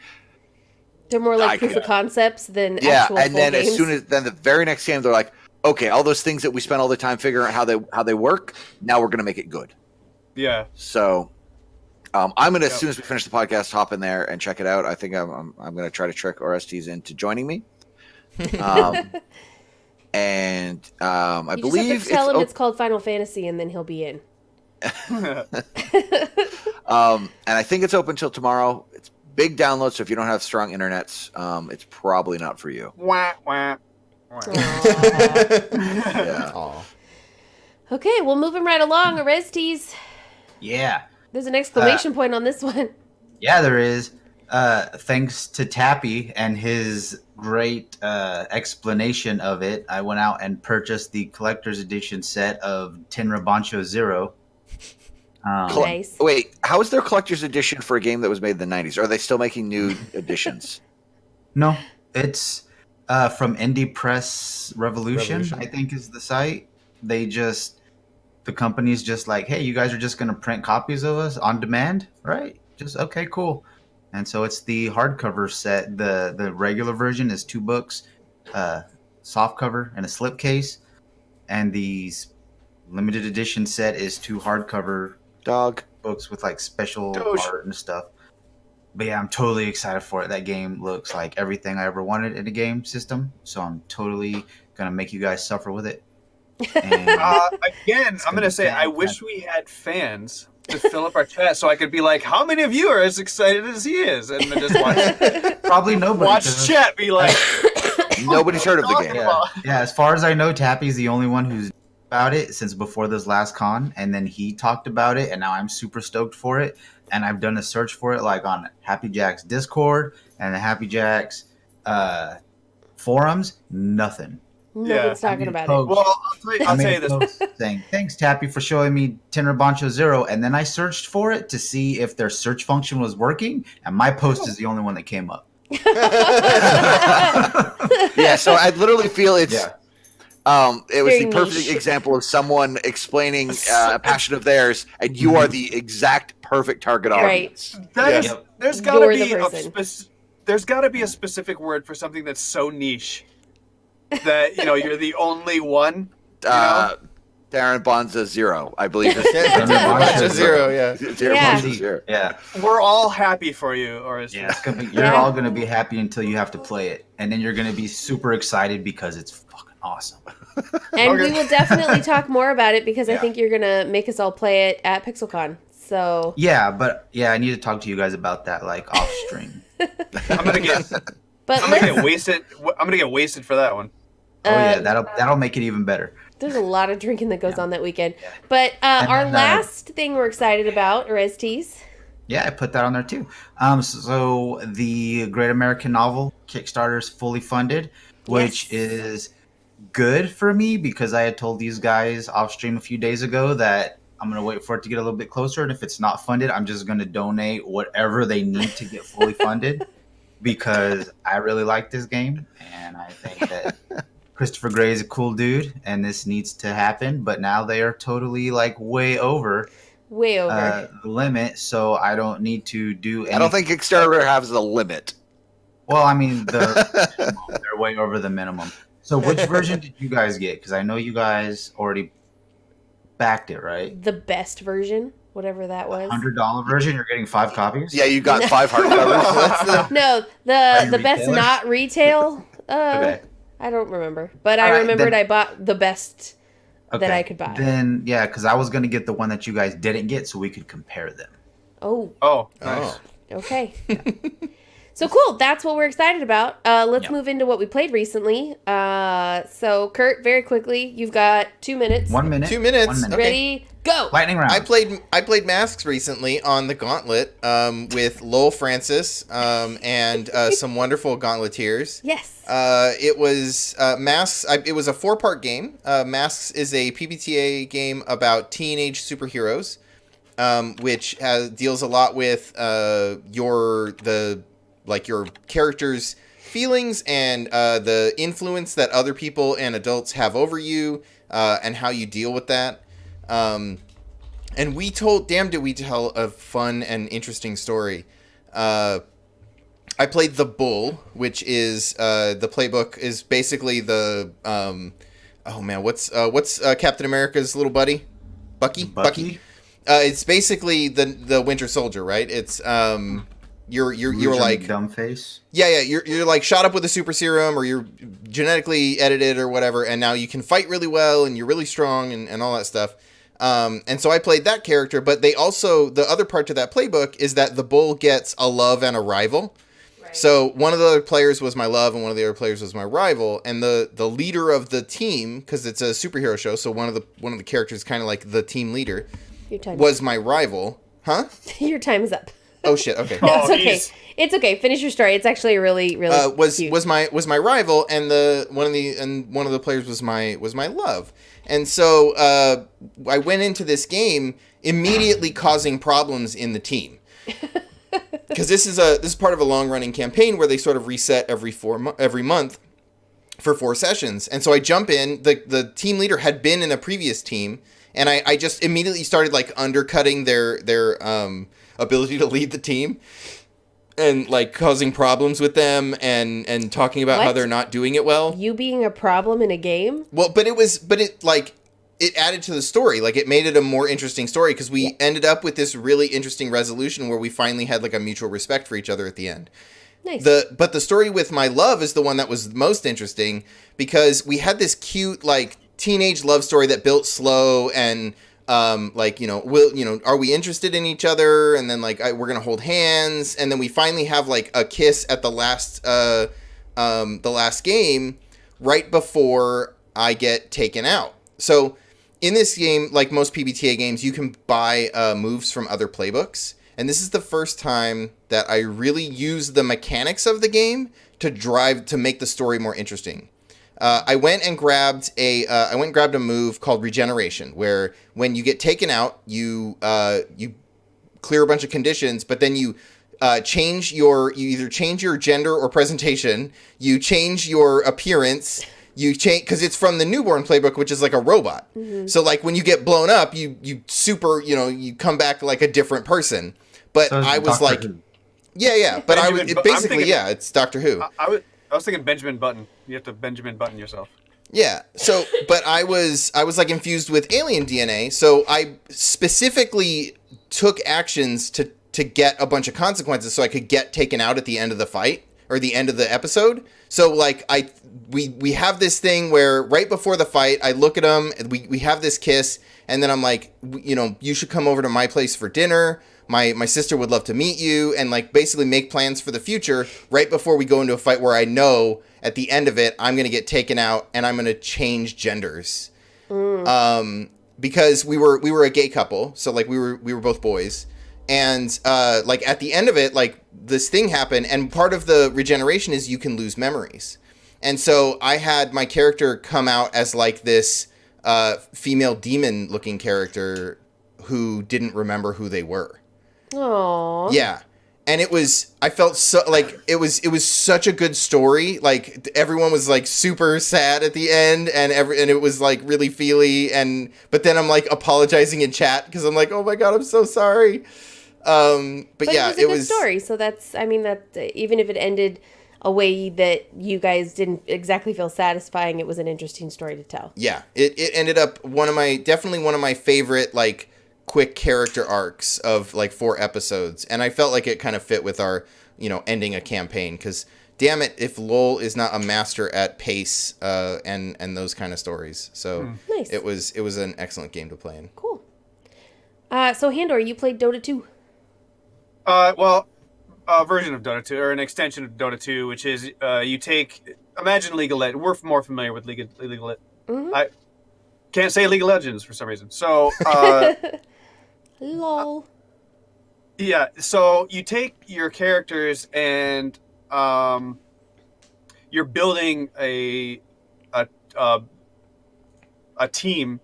They're more like proof of concepts than actual and then games. as soon as the very next game, they're like, okay, all those things that we spent all the time figuring out how they work, now we're gonna make it good. Yeah. So, I'm gonna as soon as we finish the podcast, hop in there and check it out. I think I'm gonna try to trick Oreztes into joining me. And I believe just have to tell him it's called Final Fantasy, and then he'll be in. And I think it's open till tomorrow. It's big download, so if you don't have strong internets, it's probably not for you. Wah, wah. Aw. Okay, well, moving right along, Oreztes. Yeah. There's an exclamation point on this one. Yeah, there is. Thanks to Tappy and his great explanation of it, I went out and purchased the collector's edition set of Tenra Bancho Zero. Nice. Wait, how is there a collector's edition for a game that was made in the 90s? Are they still making new editions? No, it's from Indie Press Revolution, I think is the site. The company's just like, hey, you guys are just going to print copies of us on demand, right? Just, okay, cool. And so it's the hardcover set. The regular version is 2 books, soft cover and a slipcase. And the limited edition set is 2 hardcover books with like special art and stuff. But yeah, I'm totally excited for it. That game looks like everything I ever wanted in a game system. So I'm totally going to make you guys suffer with it. And again, I'm going to say, I wish we had fans to fill up our chat so I could be like, how many of you are as excited as he is? And then just watch. Probably nobody. Watch chat be like, nobody's heard of the game. Yeah, as far as I know, Tappy's the only one who's about it since before this last con, and then he talked about it, and now I'm super stoked for it. And I've done a search for it, like on Happy Jack's Discord and the Happy Jack's forums. Nothing. No one's talking about post. it. Well, I'll tell you this. Saying, thanks, Tappy, for showing me Tenra Bancho Zero. And then I searched for it to see if their search function was working, and my post is the only one that came up. Yeah, so I literally feel it's... Yeah. It was Very the perfect niche. example of someone explaining a passion of theirs, and you are the exact perfect target audience. There's got to You're be the person. there's got to be a specific word for something that's so niche that you're the only one. Darren Bonza Zero, I believe. Bonza Zero, yeah. Bonza Zero. Yeah. We're all happy for you, Oreztes. Yeah, it's gonna be, you're all going to be happy until you have to play it. And then you're going to be super excited because it's fucking awesome. And we will definitely talk more about it because I think you're going to make us all play it at PixelCon. So Yeah, but I need to talk to you guys about that like off stream. I'm gonna get wasted. I'm gonna get wasted for that one. Oh yeah, that'll make it even better. There's a lot of drinking that goes on that weekend. But our last thing we're excited about, Oreztes. Yeah, I put that on there too. So the Great American Novel Kickstarter is fully funded, which is good for me because I had told these guys off stream a few days ago that I'm going to wait for it to get a little bit closer. And if it's not funded, I'm just going to donate whatever they need to get fully funded because I really like this game. And I think that Christopher Gray is a cool dude and this needs to happen. But now they are totally like way over the limit. So I don't need to do anything. I don't think Kickstarter has a limit. Well, I mean, they're way over the minimum. So which version did you guys get? Because I know you guys already backed it, right? The best version, whatever that was. $100 version, you're getting 5 copies? Yeah, you got 5 hardcovers. No, the best retailers? not retail. Okay. I don't remember. But I remembered I bought the best that I could buy. Then, yeah, because I was going to get the one that you guys didn't get so we could compare them. Oh, nice. Okay. So cool. That's what we're excited about. Let's move into what we played recently. So Kurt, very quickly, you've got 2 minutes. 1 minute. 2 minutes. 1 minute. Okay. Ready? Go. Lightning round. I played Masks recently on the Gauntlet with Lowell Francis and some wonderful Gauntleteers. Yes. It was Masks. It was a 4-part game. Masks is a PBTA game about teenage superheroes, which deals a lot with your character's feelings and the influence that other people and adults have over you and how you deal with that. And did we tell a fun and interesting story. I played the Bull, which is the playbook is basically the what's Captain America's little buddy? Bucky. It's basically the Winter Soldier, right? It's you're like dumb face. Yeah. You're like shot up with a super serum, or you're genetically edited or whatever, and now you can fight really well, and you're really strong, and all that stuff. And so I played that character, but they also the other part to that playbook is that the Bull gets a love and a rival. So one of the other players was my love, and one of the other players was my rival. And the leader of the team, because it's a superhero show, so one of the characters, kind of like the team leader, was my rival. Huh? Your time is up. Oh shit! Okay. No, it's okay. It's okay. Finish your story. It's actually really cute. was my rival, and one of the players was my love. And so I went into this game immediately causing problems in the team. Because this is part of a long running campaign where they sort of reset every month for 4 sessions. And so I jump in. The team leader had been in a previous team, and I just immediately started like undercutting their ability to lead the team, and like causing problems with them, and talking about how they're not doing it well. You being a problem in a game? Well, but it added to the story. Like, it made it a more interesting story, because we ended up with this really interesting resolution where we finally had like a mutual respect for each other at the end. Nice. But the story with my love is the one that was most interesting, because we had this cute like teenage love story that built slow, and are we interested in each other? And then like we're gonna hold hands, and then we finally have like a kiss at the last game, right before I get taken out. So in this game, like most PBTA games, you can buy moves from other playbooks, and this is the first time that I really used the mechanics of the game to make the story more interesting. I went and grabbed a move called Regeneration, where when you get taken out, you clear a bunch of conditions, but then you either change your gender or presentation, you change your appearance, you change, because it's from the Newborn playbook, which is like a robot. Mm-hmm. So like when you get blown up, you come back like a different person. But so I was like, yeah, but it's Doctor Who. I was thinking Benjamin Button. You have to Benjamin Button yourself. Yeah. So, but I was like infused with alien DNA. So I specifically took actions to get a bunch of consequences, so I could get taken out at the end of the fight or the end of the episode. So like we have this thing where right before the fight, I look at him, we have this kiss, and then I'm like, you should come over to my place for dinner. My sister would love to meet you, and like basically make plans for the future right before we go into a fight where I know at the end of it I'm going to get taken out and I'm going to change genders. Because we were a gay couple, so like we were both boys, and like at the end of it, like this thing happened, and part of the regeneration is you can lose memories. And so I had my character come out as like this female demon looking character who didn't remember who they were. Aww. Yeah. And I felt so like it was such a good story. Like everyone was like super sad at the end, and it was like really feely, but then I'm like apologizing in chat because I'm like, oh my God, I'm so sorry. But yeah, it was a good story. So that even if it ended a way that you guys didn't exactly feel satisfying, it was an interesting story to tell. Yeah. It ended up definitely one of my favorite like quick character arcs of like 4 episodes, and I felt like it kind of fit with our ending a campaign, because damn it if LOL is not a master at pace and those kind of stories. So nice. it was an excellent game to play in. Cool. So Handor, you played Dota 2? A version of Dota 2, or an extension of Dota 2, which is imagine League of Legends. We're more familiar with League of Legends. Mm-hmm. I can't say League of Legends for some reason. So LOL. Yeah, so you take your characters and you're building a team,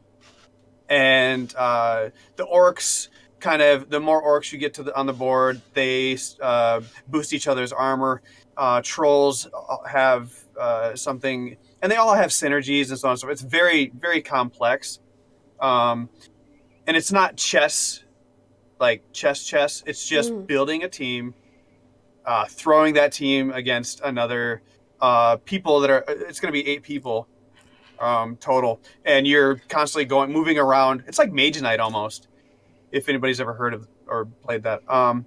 and the orcs the more orcs you get on the board, they boost each other's armor. Trolls have something, and they all have synergies and so on and so forth. It's very, very complex. And it's not chess, like chess. It's just building a team, throwing that team against another people it's going to be 8 people total. And you're constantly moving around. It's like Mage Knight almost, if anybody's ever heard of or played that. I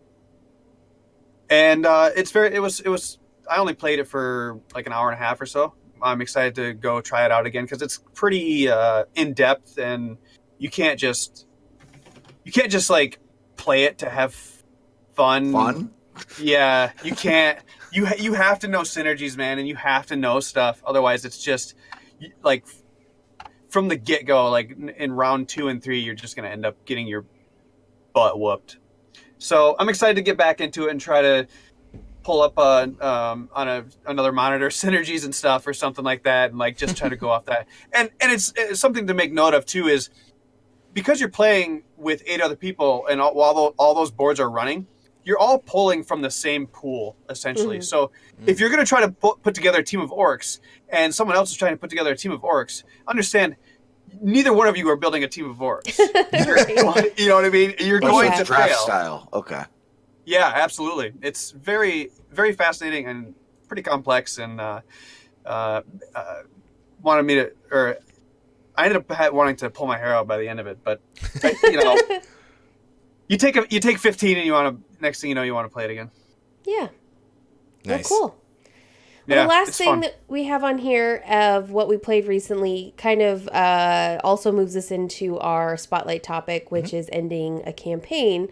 only played it for like an hour and a half or so. I'm excited to go try it out again, because it's pretty in depth, and you can't just like play it to have fun. Yeah, you can't. You have to know synergies, man, and you have to know stuff. Otherwise, it's just like from the get go. Like in round 2 and 3, you're just gonna end up getting your butt whooped. So I'm excited to get back into it and try to pull up on another monitor synergies and stuff or something like that, and like just try to go off that. And it's something to make note of too is because you're playing with 8 other people and while all those boards are running, you're all pulling from the same pool essentially. Mm-hmm. So if you're going to try to put together a team of orcs and someone else is trying to put together a team of orcs, understand neither one of you are building a team of orcs. You know what I mean? You're going to draft fail. Style. Okay. Yeah, absolutely. It's very, very fascinating and pretty complex. And wanted me to, or I ended up wanting to pull my hair out by the end of it. But you know, you take 15 and next thing you know, you want to play it again. Yeah. Nice. Well, cool. Well, the last thing that we have on here of what we played recently kind of also moves us into our spotlight topic, which is ending a campaign.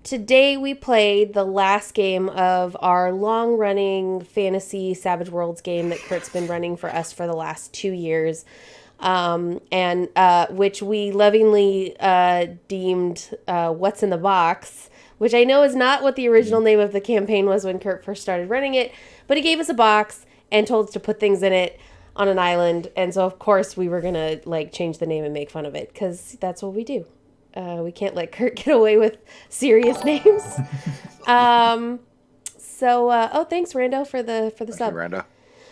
Today we played the last game of our long-running fantasy Savage Worlds game that Kurt's been running for us for the last 2 years, and which we lovingly deemed What's in the Box, which I know is not what the original name of the campaign was when Kurt first started running it, but he gave us a box and told us to put things in it on an island, and so of course we were going to like change the name and make fun of it, because that's what we do. We can't let Kurt get away with serious names. Thanks, Rando, for the sub. You, Rando.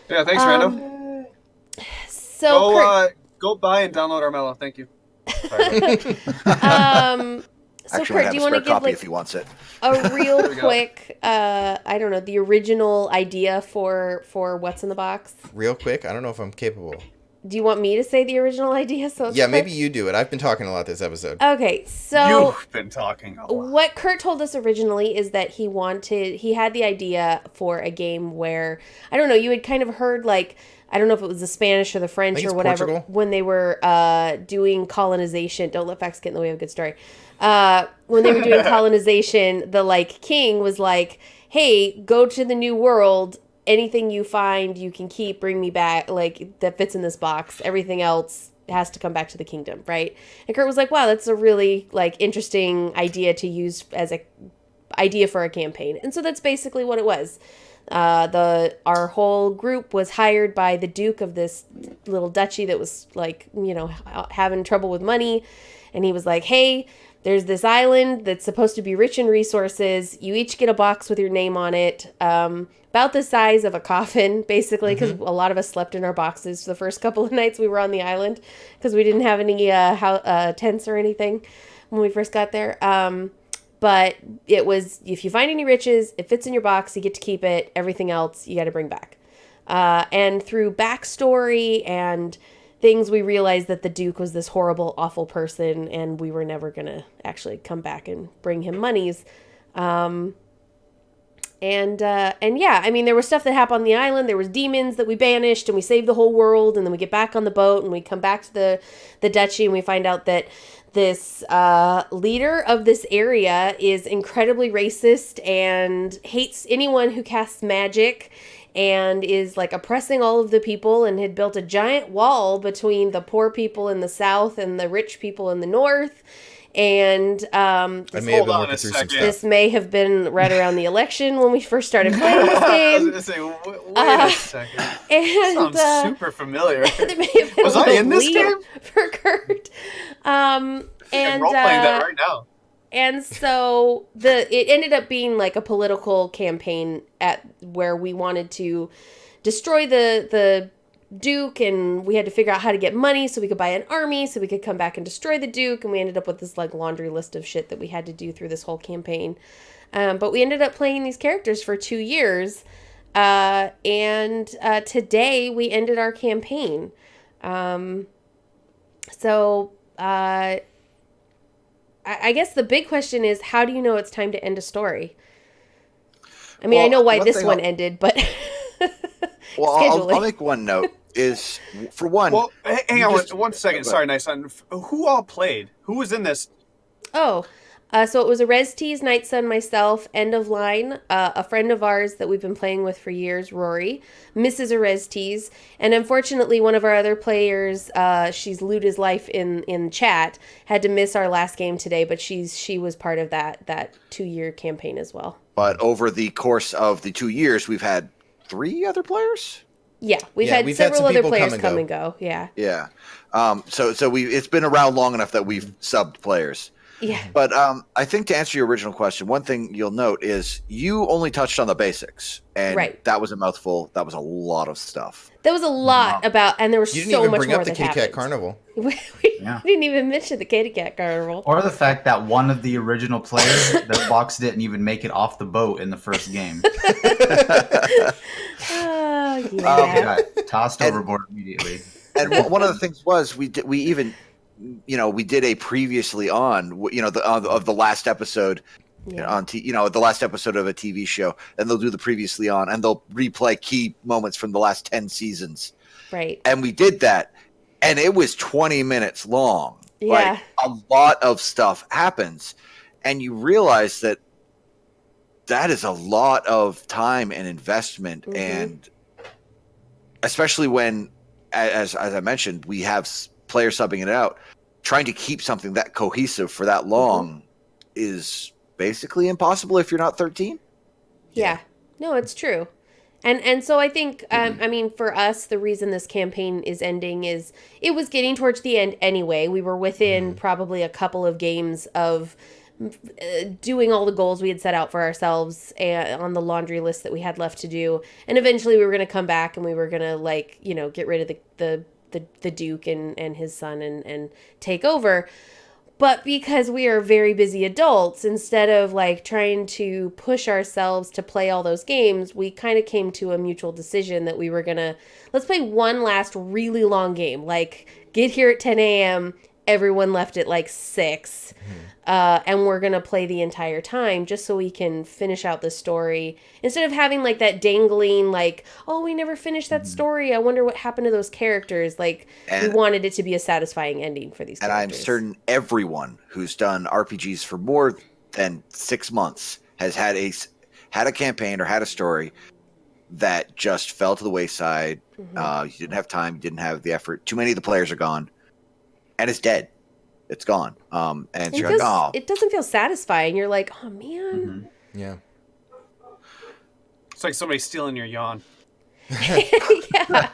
Yeah, thanks, Rando. So go buy and download our mellow. Thank you. So Actually, Kurt, do you want to give if he wants it a real quick, I don't know, the original idea for What's in the Box? Real quick? I don't know if I'm capable. Do you want me to say the original idea? Yeah, maybe you do it. I've been talking a lot this episode. Okay, so you've been talking a lot. What Kurt told us originally is that he had the idea for a game where, I don't know, you had kind of heard like, I don't know if it was the Spanish or the French or whatever, Portugal. When they were doing colonization. Don't let facts get in the way of a good story. When they were doing colonization, the like king was like, hey, go to the new world. Anything you find, you can keep, bring me back, like, that fits in this box. Everything else has to come back to the kingdom, right? And Kurt was like, wow, that's a really, like, interesting idea to use as a idea for a campaign. And so that's basically what it was. Our whole group was hired by the Duke of this little duchy that was, like, you know, having trouble with money. And he was like, hey, there's this island that's supposed to be rich in resources. You each get a box with your name on it. About the size of a coffin, basically, because a lot of us slept in our boxes the first couple of nights we were on the island, because we didn't have any tents or anything when we first got there. But it was, if you find any riches, it fits in your box, you get to keep it. Everything else, you got to bring back. And through backstory and things, we realized that the Duke was this horrible, awful person, and we were never going to actually come back and bring him monies. And yeah, I mean, there was stuff that happened on the island. There was demons that we banished, and we saved the whole world. And then we get back on the boat, and we come back to the duchy, and we find out that this leader of this area is incredibly racist and hates anyone who casts magic, and is like oppressing all of the people, and had built a giant wall between the poor people in the south and the rich people in the north. And this may have been right around the election when we first started playing this game. I was going to say, wait a second. And, sounds super familiar. There may have been was I in this game? For Kurt. I'm role-playing that right now. And so it ended up being like a political campaign where we wanted to destroy the Duke, and we had to figure out how to get money so we could buy an army so we could come back and destroy the Duke, and we ended up with this like laundry list of shit that we had to do through this whole campaign. But we ended up playing these characters for 2 years, and today we ended our campaign. So I guess the big question is, how do you know it's time to end a story? I mean, I know why this one ended, but well, I'll make one note. Is for one. Well, hang on one second. Sorry, Nightson. Who all played? Who was in this? Oh, So it was Oreztes, Nightson, myself, End of Line, a friend of ours that we've been playing with for years, Rory, Mrs. Oreztes, and unfortunately one of our other players, she's looted his life in chat, had to miss our last game today, but she was part of that 2-year campaign as well. But over the course of the 2 years, we've had 3 other players. Yeah, we've had several other players come and go. Yeah. Yeah. So it's been around long enough that we've subbed players. Yeah. But I think to answer your original question, one thing you'll note is you only touched on the basics. And that was a mouthful. That was a lot of stuff. There was a lot about, and there was you so didn't even much bring more up the that Kitty Cat happened. Carnival. We didn't even mention the Kitty Cat Carnival. Or the fact that one of the original players, their box didn't even make it off the boat in the first game. Oh, yeah. Got tossed overboard immediately. And one of the things was we did a previously on, of the last episode on the last episode of a TV show, and they'll do the previously on, and they'll replay key moments from the last 10 seasons. Right. And we did that, and it was 20 minutes long. Yeah. Like, a lot of stuff happens, and you realize that is a lot of time and investment, and especially when, as I mentioned, we have players subbing it out, trying to keep something that cohesive for that long is basically impossible if you're not 13. Yeah. No, it's true. And so I think, I mean, for us, the reason this campaign is ending is it was getting towards the end anyway. We were within probably a couple of games of doing all the goals we had set out for ourselves on the laundry list that we had left to do. And eventually we were going to come back and we were going to get rid of the Duke and his son and take over. But because we are very busy adults, instead of trying to push ourselves to play all those games, we kind of came to a mutual decision that we were let's play one last really long game. Get here at 10 a.m., everyone left at 6. And we're going to play the entire time just so we can finish out the story. Instead of having that dangling, oh, we never finished that story. I wonder what happened to those characters. We wanted it to be a satisfying ending for these characters. And I'm certain everyone who's done RPGs for more than 6 months has had a campaign or had a story that just fell to the wayside. You didn't have time, you didn't have the effort. Too many of the players are gone. And it's dead. It's gone. And you're it doesn't feel satisfying. You're like, oh man. Yeah. It's like somebody stealing your yawn. Yeah.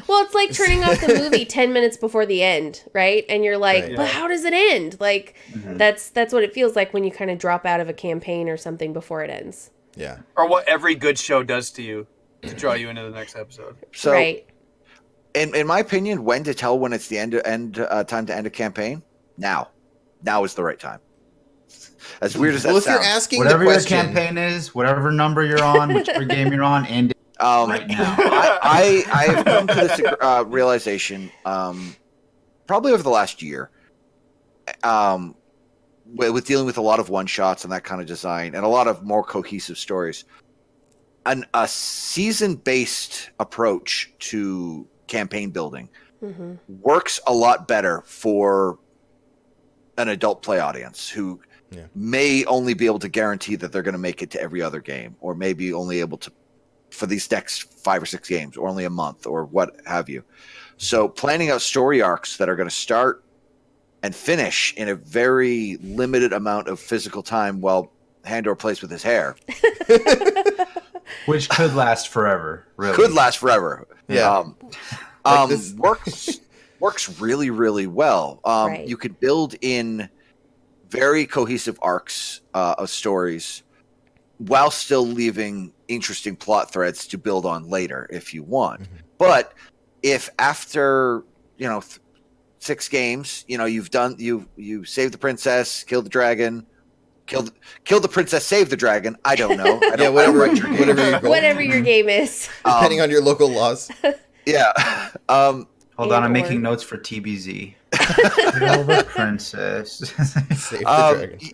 Well, it's like turning off the movie 10 minutes before the end, right? And you're like, but how does it end? That's what it feels like when you kind of drop out of a campaign or something before it ends. Yeah. Or what every good show does to you to draw you into the next episode. So, right. In my opinion, when to tell when it's the end time to end a campaign? Now is the right time. As weird as that sounds. If you're asking whatever the your question, campaign is, whatever number you're on, whichever game you're on, end it right now. I have come to this realization probably over the last year with dealing with a lot of one-shots and that kind of design and a lot of more cohesive stories. A season-based approach to campaign building works a lot better for an adult play audience who may only be able to guarantee that they're going to make it to every other game, or maybe only able to for these next 5 or 6 games, or only a month, or what have you. So planning out story arcs that are going to start and finish in a very limited amount of physical time while Handor plays with his hair. Which could last forever, really. Could last forever. Yeah. Works really, really well. Right. You could build in very cohesive arcs of stories while still leaving interesting plot threads to build on later if you want. But if after 6 games, you saved the princess, killed the dragon, killed the princess, saved the dragon. I don't know. Whatever your game is, depending on your local laws. Yeah. Hold on, I'm making notes for TBZ. Kill the princess. Save the dragon.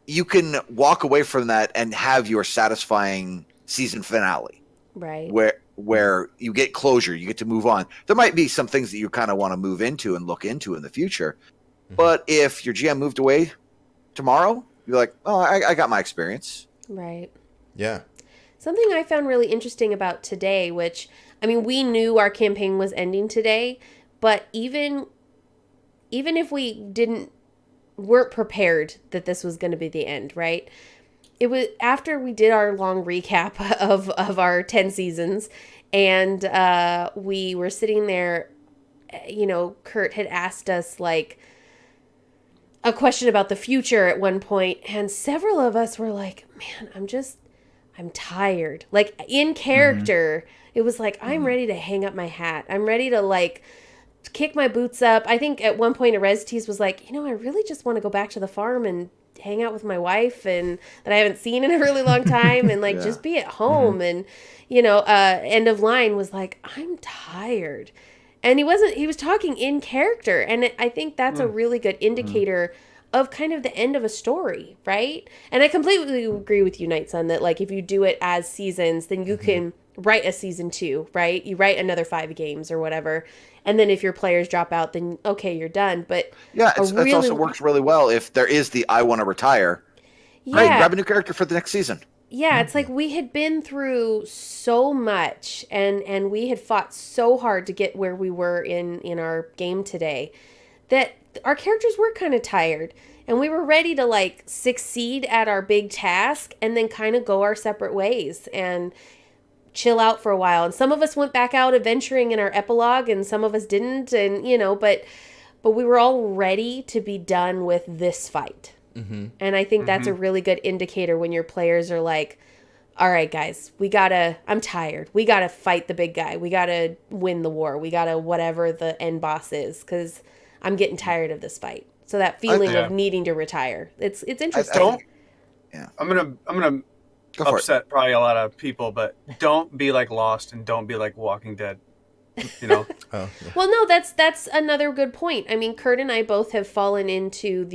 You can walk away from that and have your satisfying season finale, right? Where you get closure, you get to move on. There might be some things that you kind of want to move into and look into in the future, but if your GM moved away tomorrow, you're like, oh, I got my experience. Right. Yeah. Something I found really interesting about today, which, I mean, we knew our campaign was ending today, but even if we weren't prepared that this was going to be the end, right? It was after we did our long recap of our 10 seasons, and we were sitting there, Kurt had asked us like a question about the future at one point, and several of us were like, man, I'm tired. Like in character, it was like, I'm ready to hang up my hat. I'm ready to like kick my boots up. I think at one point Oreztes was like, I really just want to go back to the farm and hang out with my wife and that I haven't seen in a really long time and like just be at home. And, End of Line was like, I'm tired. And he was talking in character. And I think that's a really good indicator of kind of the end of a story, right? And I completely agree with you, Nightson, that like if you do it as seasons, then you can write a season 2, right? You write another 5 games or whatever. And then if your players drop out, then okay, you're done. But yeah, it also works really well if there is the I want to retire. Yeah. Great, grab a new character for the next season. Yeah, it's like we had been through so much and we had fought so hard to get where we were in our game today that our characters were kind of tired and we were ready to like succeed at our big task and then kind of go our separate ways and chill out for a while. And some of us went back out adventuring in our epilogue and some of us didn't, and but we were all ready to be done with this fight. And I think that's a really good indicator when your players are like, all right, guys, I'm tired. We got to fight the big guy. We got to win the war. We got to whatever the end boss is, because I'm getting tired of this fight. So that feeling of needing to retire, it's interesting. I'm gonna upset probably a lot of people, but don't be like Lost and don't be like Walking Dead. Oh, yeah. Well, no, that's another good point. I mean, Kurt and I both have fallen into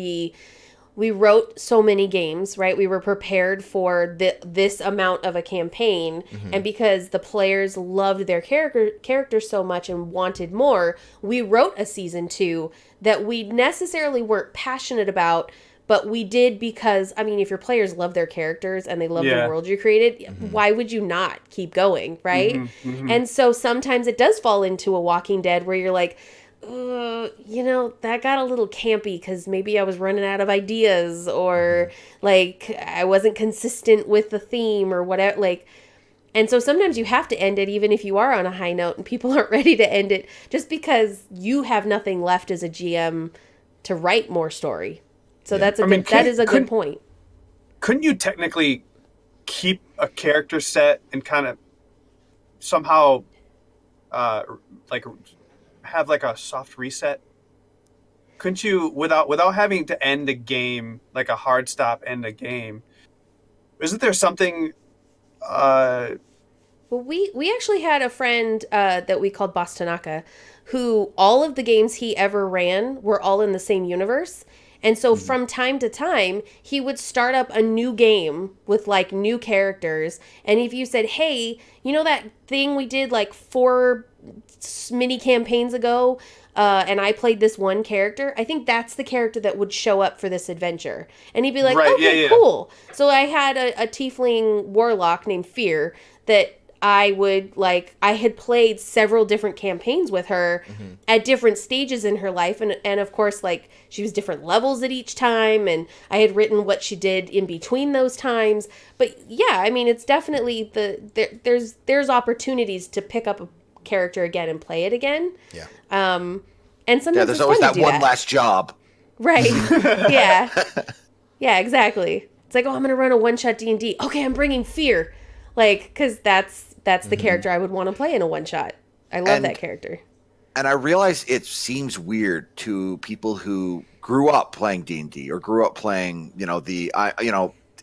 we wrote so many games, right? We were prepared for this amount of a campaign. And because the players loved their characters so much and wanted more, we wrote a season 2 that we necessarily weren't passionate about, but we did because, I mean, if your players love their characters and they love the world you created, why would you not keep going, right? And so sometimes it does fall into a Walking Dead where you're like, that got a little campy because maybe I was running out of ideas or like I wasn't consistent with the theme or whatever. Like, and so sometimes you have to end it even if you are on a high note and people aren't ready to end it just because you have nothing left as a GM to write more story. So that is a good point. Couldn't you technically keep a character set and kind of somehow like have like a soft reset? Couldn't you without having to end a game, like a hard stop end a game? Isn't there something Well, we actually had a friend that we called Boss Tanaka, who all of the games he ever ran were all in the same universe. And so from time to time, he would start up a new game with like new characters. And if you said, hey, that thing we did like 4 mini campaigns ago, and I played this one character, I think that's the character that would show up for this adventure. And he'd be like, cool. So I had a tiefling warlock named Fear that I had played several different campaigns with her at different stages in her life. And of course, like she was different levels at each time. And I had written what she did in between those times. But yeah, I mean, it's definitely there's opportunities to pick up a character again and play it again. Yeah. And sometimes there's always that one last job. Right. Yeah. Yeah, exactly. It's like, I'm going to run a one-shot D&D. Okay, I'm bringing Fear. Like, because that's the character I would want to play in a one-shot. I love that character. And I realize it seems weird to people who grew up playing D&D or grew up playing,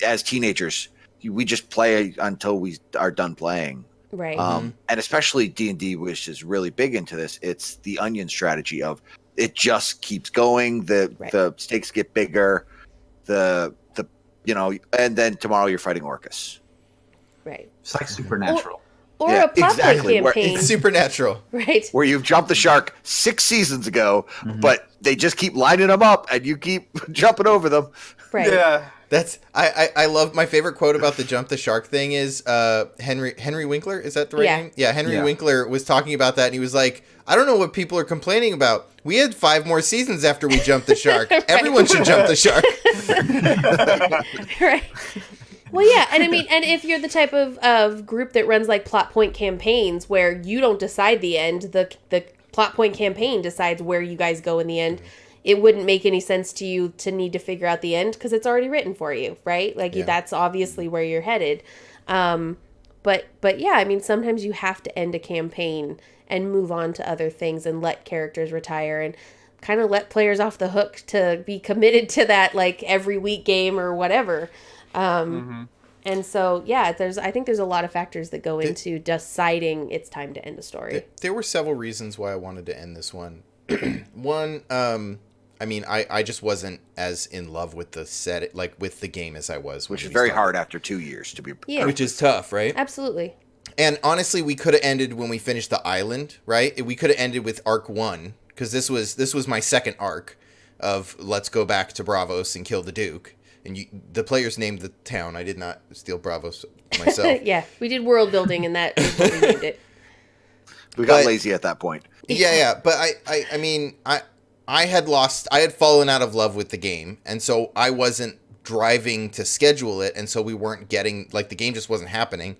as teenagers. We just play until we are done playing. Right. And especially D&D, which is really big into this. It's the onion strategy of it just keeps going. The stakes get bigger. And then tomorrow you're fighting Orcus. Right. It's like Supernatural. Or a plot point campaign. It's supernatural. Right. Where you've jumped the shark 6 seasons ago, but they just keep lining them up and you keep jumping over them. Right. Yeah. That's I love my favorite quote about the jump the shark thing is Henry Winkler, is that the right name? Yeah, Henry Winkler was talking about that and he was like, I don't know what people are complaining about. We had 5 more seasons after we jumped the shark. Everyone should jump the shark. Right. Well, yeah, and I mean, and if you're the type of group that runs like plot point campaigns where you don't decide the end, the plot point campaign decides where you guys go in the end, it wouldn't make any sense to you to need to figure out the end because it's already written for you, right? Like that's obviously where you're headed. But yeah, I mean, sometimes you have to end a campaign and move on to other things and let characters retire and kind of let players off the hook to be committed to that like every week game or whatever. And so, yeah, I think there's a lot of factors that go into deciding it's time to end a story. There were several reasons why I wanted to end this one. One, I mean, I just wasn't as in love with the set, like with the game as I was. Which is very hard after 2 years to be. Yeah. Which is tough, right? Absolutely. And honestly, we could have ended when we finished the island, right? We could have ended with arc 1, because this was my second arc of let's go back to Bravos and kill the Duke. And the players named the town. I did not steal Bravos myself. Yeah, we did world building, and that is what we named it. We got lazy at that point. Yeah. But I mean, I had fallen out of love with the game, and so I wasn't driving to schedule it, and so we weren't getting, like, the game just wasn't happening.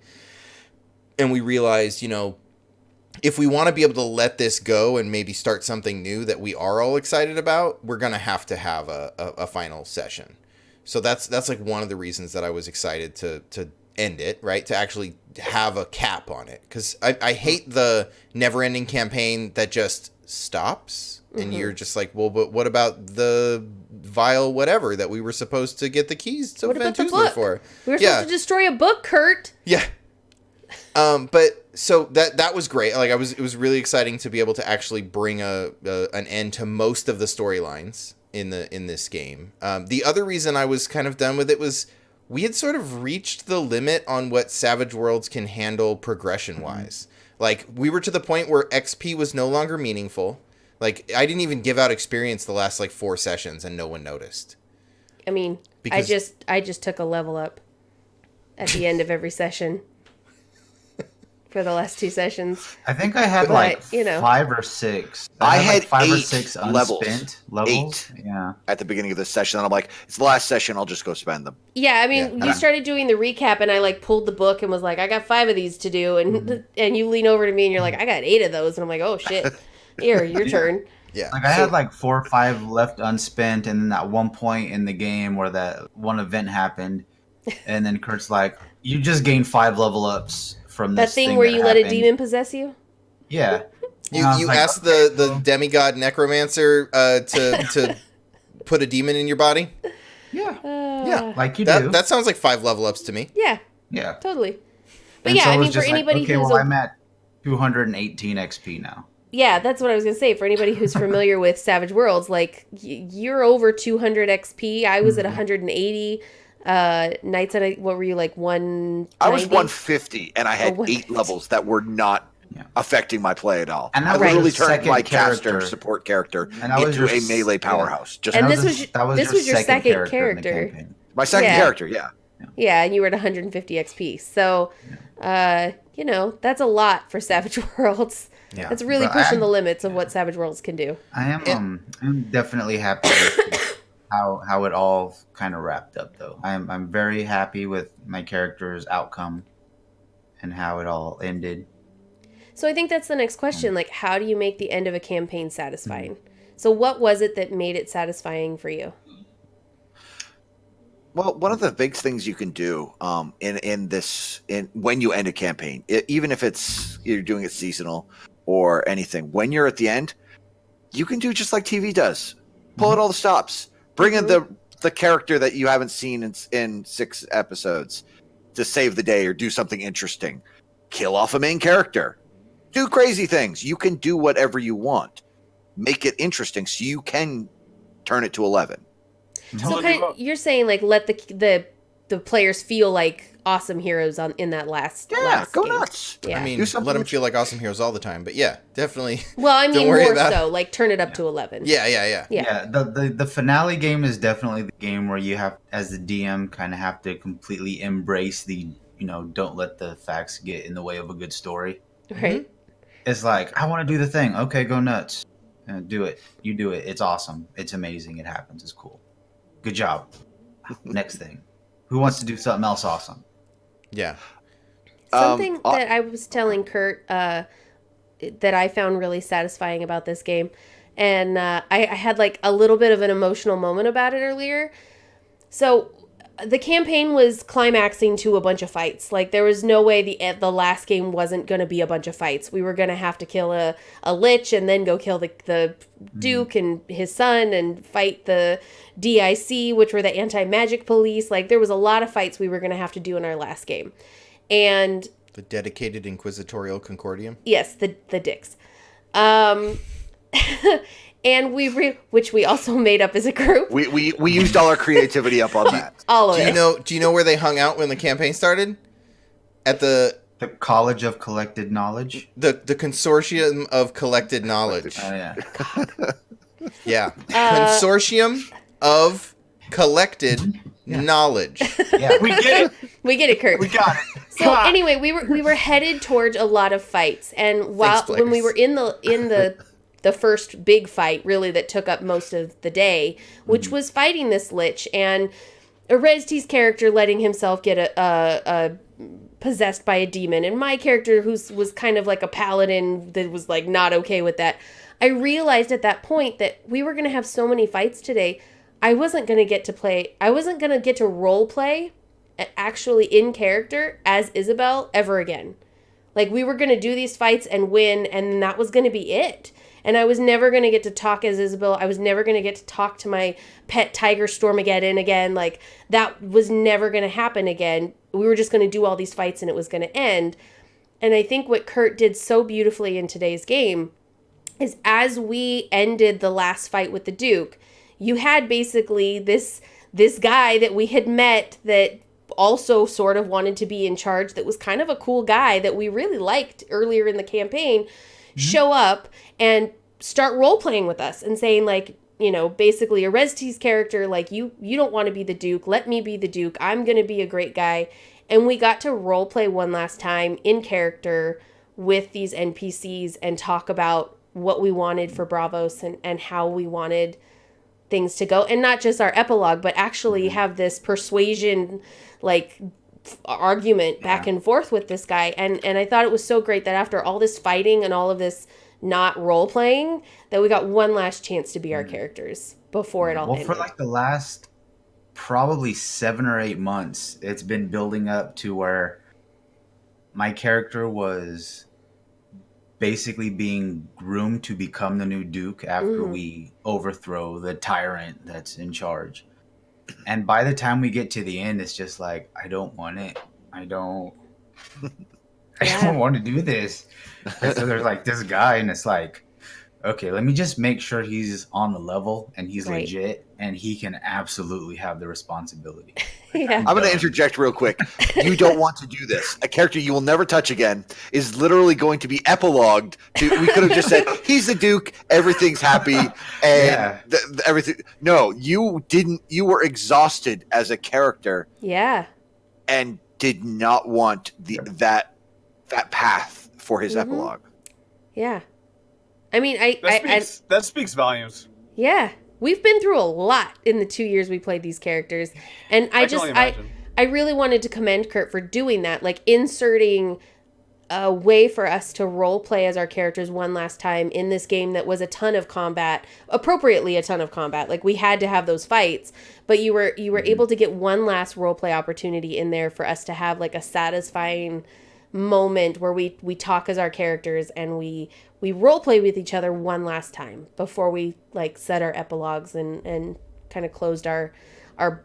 And we realized, if we want to be able to let this go and maybe start something new that we are all excited about, we're going to have a final session. So that's like one of the reasons that I was excited to end it, right? To actually have a cap on it. Because I hate the never-ending campaign that just stops. And you're just like, well, but what about the vile whatever that we were supposed to get the keys to Van Tuzler for? We were supposed to destroy a book, Kurt. Yeah. But so that was great. Like it was really exciting to be able to actually bring an end to most of the storylines in this game. The other reason I was kind of done with it was we had sort of reached the limit on what Savage Worlds can handle progression wise. Like we were to the point where XP was no longer meaningful. Like I didn't even give out experience the last like 4 sessions and no one noticed. I mean, because I just took a level up at the end of every session. For the last 2 sessions. I think I had 5 or 6. I had 5 or 8 6 unspent levels. 8 yeah. At the beginning of the session. And I'm like, it's the last session, I'll just go spend them. Yeah, I mean, you started doing the recap and I like pulled the book and was like, I got 5 of these to do. And and you lean over to me and you're like, I got 8 of those. And I'm like, oh shit. Here, your turn. Yeah. Like I had like 4 or 5 left unspent, and then at one point in the game where that one event happened, and then Kurt's like, you just gained 5 level ups. From that thing where you let a demon possess you? Yeah. You asked the demigod necromancer to put a demon in your body? Yeah. Yeah. Like you do. That sounds like 5 level ups to me. Yeah. Yeah. Totally. But and yeah, so I mean, for anybody who's... I'm at 218 XP now. Yeah, that's what I was going to say. For anybody who's familiar with Savage Worlds, like, you're over 200 XP. I was at 180. Nightson, what were you, like 190? I was 150, and I had 8 levels that were not affecting my play at all. And I literally turned my caster support character into a melee powerhouse. Yeah. This was your second character. My second character, yeah. Yeah, and you were at 150 XP. So, that's a lot for Savage Worlds. Yeah. That's really pushing the limits of what Savage Worlds can do. I'm definitely happy with how it all kind of wrapped up, though. I'm very happy with my character's outcome and how it all ended. So I think that's the next question. Like, how do you make the end of a campaign satisfying? So what was it that made it satisfying for you? Well, one of the big things you can do when you end a campaign, even if you're doing it seasonal or anything, when you're at the end, you can do just like TV does. Pull out all the stops. Bring in the character that you haven't seen in 6 episodes to save the day or do something interesting. Kill off a main character. Do crazy things. You can do whatever you want. Make it interesting so you can turn it to 11. So you're saying, like, let the the players feel like awesome heroes in that last go game. nuts. I mean, let them feel like awesome heroes all the time. But yeah, definitely. Well, I mean, more so, like turn it up to 11. Yeah. The finale game is definitely the game where you have, as the DM, kind of have to completely embrace the, don't let the facts get in the way of a good story. Right. It's like, I want to do the thing. Okay, go nuts. Do it. You do it. It's awesome. It's amazing. It happens. It's cool. Good job. Next thing. Who wants to do something else awesome? Yeah. Something that I was telling Kurt that I found really satisfying about this game, and I had like a little bit of an emotional moment about it earlier. So the campaign was climaxing to a bunch of fights. Like there was no way the last game wasn't going to be a bunch of fights. We were going to have to kill a lich and then go kill the Duke and his son and fight the DIC, which were the anti-magic police. Like there was a lot of fights we were going to have to do in our last game. And the dedicated Inquisitorial Concordium? Yes, the dicks. And which we also made up as a group. We used all our creativity up on that. All of it. Do you know where they hung out when the campaign started? At the College of Collected Knowledge. The Consortium of Collected Knowledge. Oh yeah. Yeah. Consortium of Collected Knowledge. Yeah. We get it. We get it, Kurt. We got it. So anyway, we were headed towards a lot of fights, and when we were in the first big fight, really, that took up most of the day, which was fighting this lich, and Oreztes' character letting himself get a possessed by a demon, and my character was kind of like a paladin that was like not okay with that. I realized at that point that we were going to have so many fights today, I wasn't going to get to role play actually in character as Isabel ever again. Like we were going to do these fights and win, and that was going to be it. And I was never going to get to talk as Isabel. I was never going to get to talk to my pet tiger Stormageddon again. Like, that was never going to happen again. We were just going to do all these fights and it was going to end. And I think what Kurt did so beautifully in today's game is as we ended the last fight with the Duke, you had basically this guy that we had met that also sort of wanted to be in charge, that was kind of a cool guy that we really liked earlier in the campaign, show up and start role-playing with us and saying, like, basically Oreztes' character, like, you don't want to be the Duke, let me be the Duke, I'm going to be a great guy. And we got to role-play one last time in character with these NPCs and talk about what we wanted for Bravos and how we wanted things to go. And not just our epilogue, but actually have this persuasion, like, argument back and forth with this guy. And I thought it was so great that after all this fighting and all of this not role playing, that we got one last chance to be our characters before it all ended. For like the last probably 7 or 8 months, it's been building up to where my character was basically being groomed to become the new Duke after we overthrow the tyrant that's in charge. And by the time we get to the end, it's just like, I don't want it. I don't want to do this. And so there's like this guy, and it's like, okay, let me just make sure he's on the level and he's legit and he can absolutely have the responsibility. I'm going to interject real quick. You don't want to do this. A character you will never touch again is literally going to be epilogued to, we could have just said, he's the Duke, everything's happy, and everything. No, you didn't. You were exhausted as a character. Yeah. And did not want that path for his epilogue. Yeah. I mean, that speaks volumes. Yeah. We've been through a lot in the 2 years we played these characters. And I really wanted to commend Kurt for doing that, like inserting a way for us to role play as our characters one last time in this game that was a ton of combat, appropriately a ton of combat. Like we had to have those fights, but you were able to get one last role play opportunity in there for us to have like a satisfying moment where we talk as our characters and we role play with each other one last time before we like said our epilogues and kind of closed our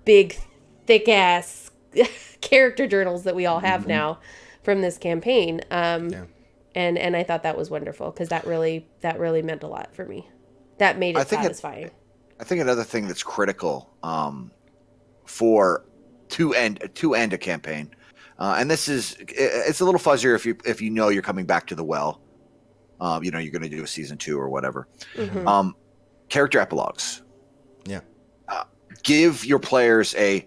big thick ass character journals that we all have now from this campaign. And I thought that was wonderful because that really meant a lot for me. That made it satisfying. I think another thing that's critical to end a campaign. And it's a little fuzzier if you know you're coming back to the well. You're going to do a season 2 or whatever. Mm-hmm. Character epilogues. Yeah. Give your players a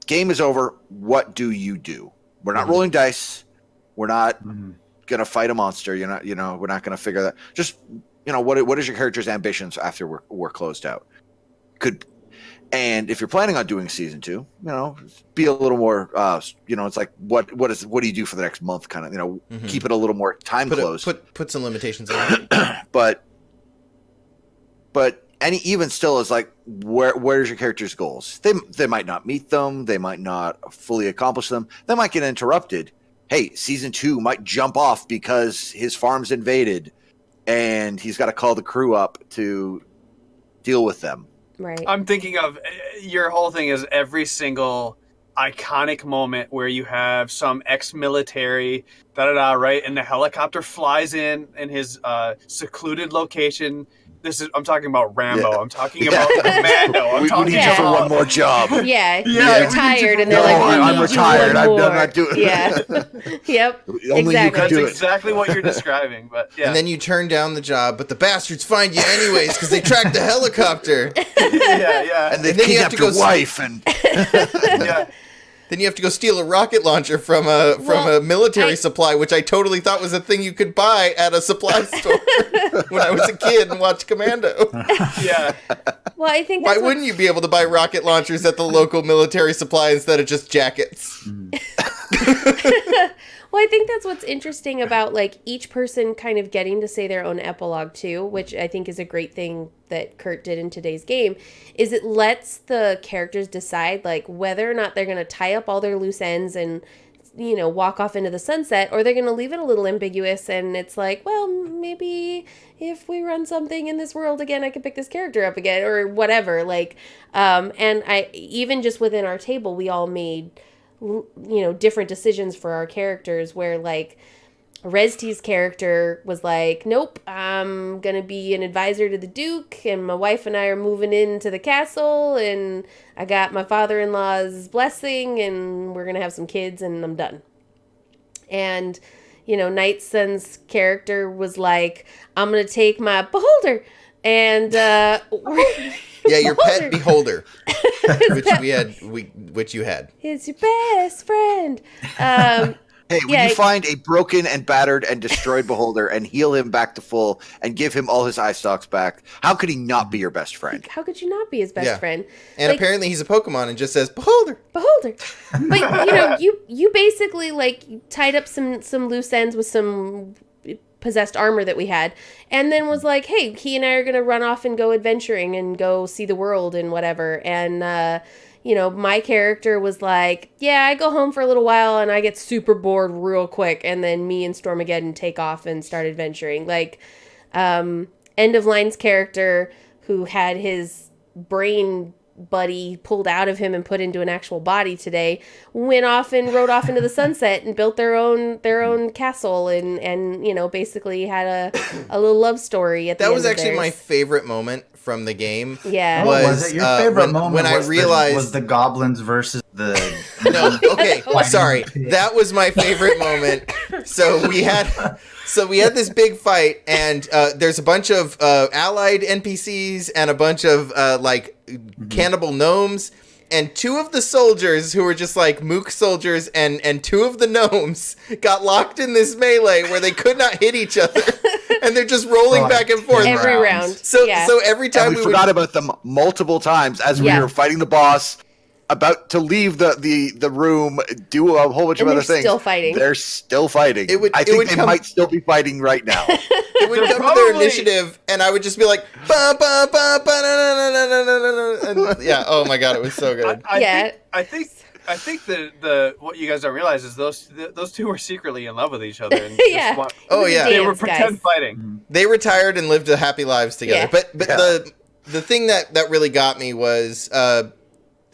game is over. What do you do? We're not rolling dice. We're not going to fight a monster. We're not going to figure that. Just, what is your character's ambitions after we're closed out? And if you're planning on doing season 2, be a little more, it's like, what do you do for the next month? Kind of, keep it a little more time closed. Put some limitations on it. But even still is like, where's your character's goals? They might not meet them. They might not fully accomplish them. They might get interrupted. Hey, season 2 might jump off because his farm's invaded and he's got to call the crew up to deal with them. Right. I'm thinking of your whole thing is every single iconic moment where you have some ex-military, right? And the helicopter flies in his secluded location. I'm talking about Rambo. Yeah. I'm talking about Commando. We need you for one more job. Yeah. You're retired, and they're like, I'm retired. I'm not doing it. Yeah. Yep. Only exactly. you can That's do exactly what you're describing. But yeah. And then you turn down the job, but the bastards find you anyways because they tracked the helicopter. Yeah. And they kidnapped your wife. And yeah. Then you have to go steal a rocket launcher from a military supply, which I totally thought was a thing you could buy at a supply store when I was a kid and watched Commando. Yeah. Well, I think why wouldn't you be able to buy rocket launchers at the local military supply instead of just jackets? Well, I think that's what's interesting about like each person kind of getting to say their own epilogue too, which I think is a great thing that Kurt did in today's game, is it lets the characters decide like whether or not they're going to tie up all their loose ends and, walk off into the sunset, or they're going to leave it a little ambiguous. And it's like, well, maybe if we run something in this world again, I can pick this character up again or whatever. Like, and I, even just within our table, we all made different decisions for our characters where like Oreztes' character was like, nope, I'm going to be an advisor to the Duke and my wife and I are moving into the castle and I got my father-in-law's blessing and we're going to have some kids and I'm done. And, Nightson's character was like, I'm going to take my beholder and, yeah, your pet beholder, which you had. It's your best friend. Hey, when you find a broken and battered and destroyed beholder and heal him back to full and give him all his eye stalks back, how could he not be your best friend? How could you not be his best friend? And apparently he's a Pokemon and just says beholder. But you basically like tied up some loose ends with some possessed armor that we had, and then was like, hey, he and I are gonna run off and go adventuring and go see the world and whatever. And my character was like, yeah, I go home for a little while and I get super bored real quick, and then me and Stormageddon take off and start adventuring. Like End of Line's character, who had his brain buddy pulled out of him and put into an actual body today, went off and rode off into the sunset and built their own castle and basically had a little love story at the end. That was actually my favorite moment from the game. Yeah. Was it your favorite moment when I realized was the goblins versus the No, okay, sorry. That was my favorite moment. So we had this big fight, and there's a bunch of allied NPCs and a bunch of cannibal gnomes, and two of the soldiers who were just like mook soldiers and two of the gnomes got locked in this melee where they could not hit each other. And they're just rolling back and forth every round. So every time we forgot about them multiple times as we were fighting the boss, about to leave the room, do a whole bunch of other things. Still fighting. They're still fighting. I think they might still be fighting right now. It would come to their initiative, and I would just be like, ba ba ba ba na na na na na na, and yeah, oh my god, it was so good. I think the what you guys don't realize is those two were secretly in love with each other. And they were pretend fighting. They retired and lived happy lives together. Yeah. But the thing that really got me was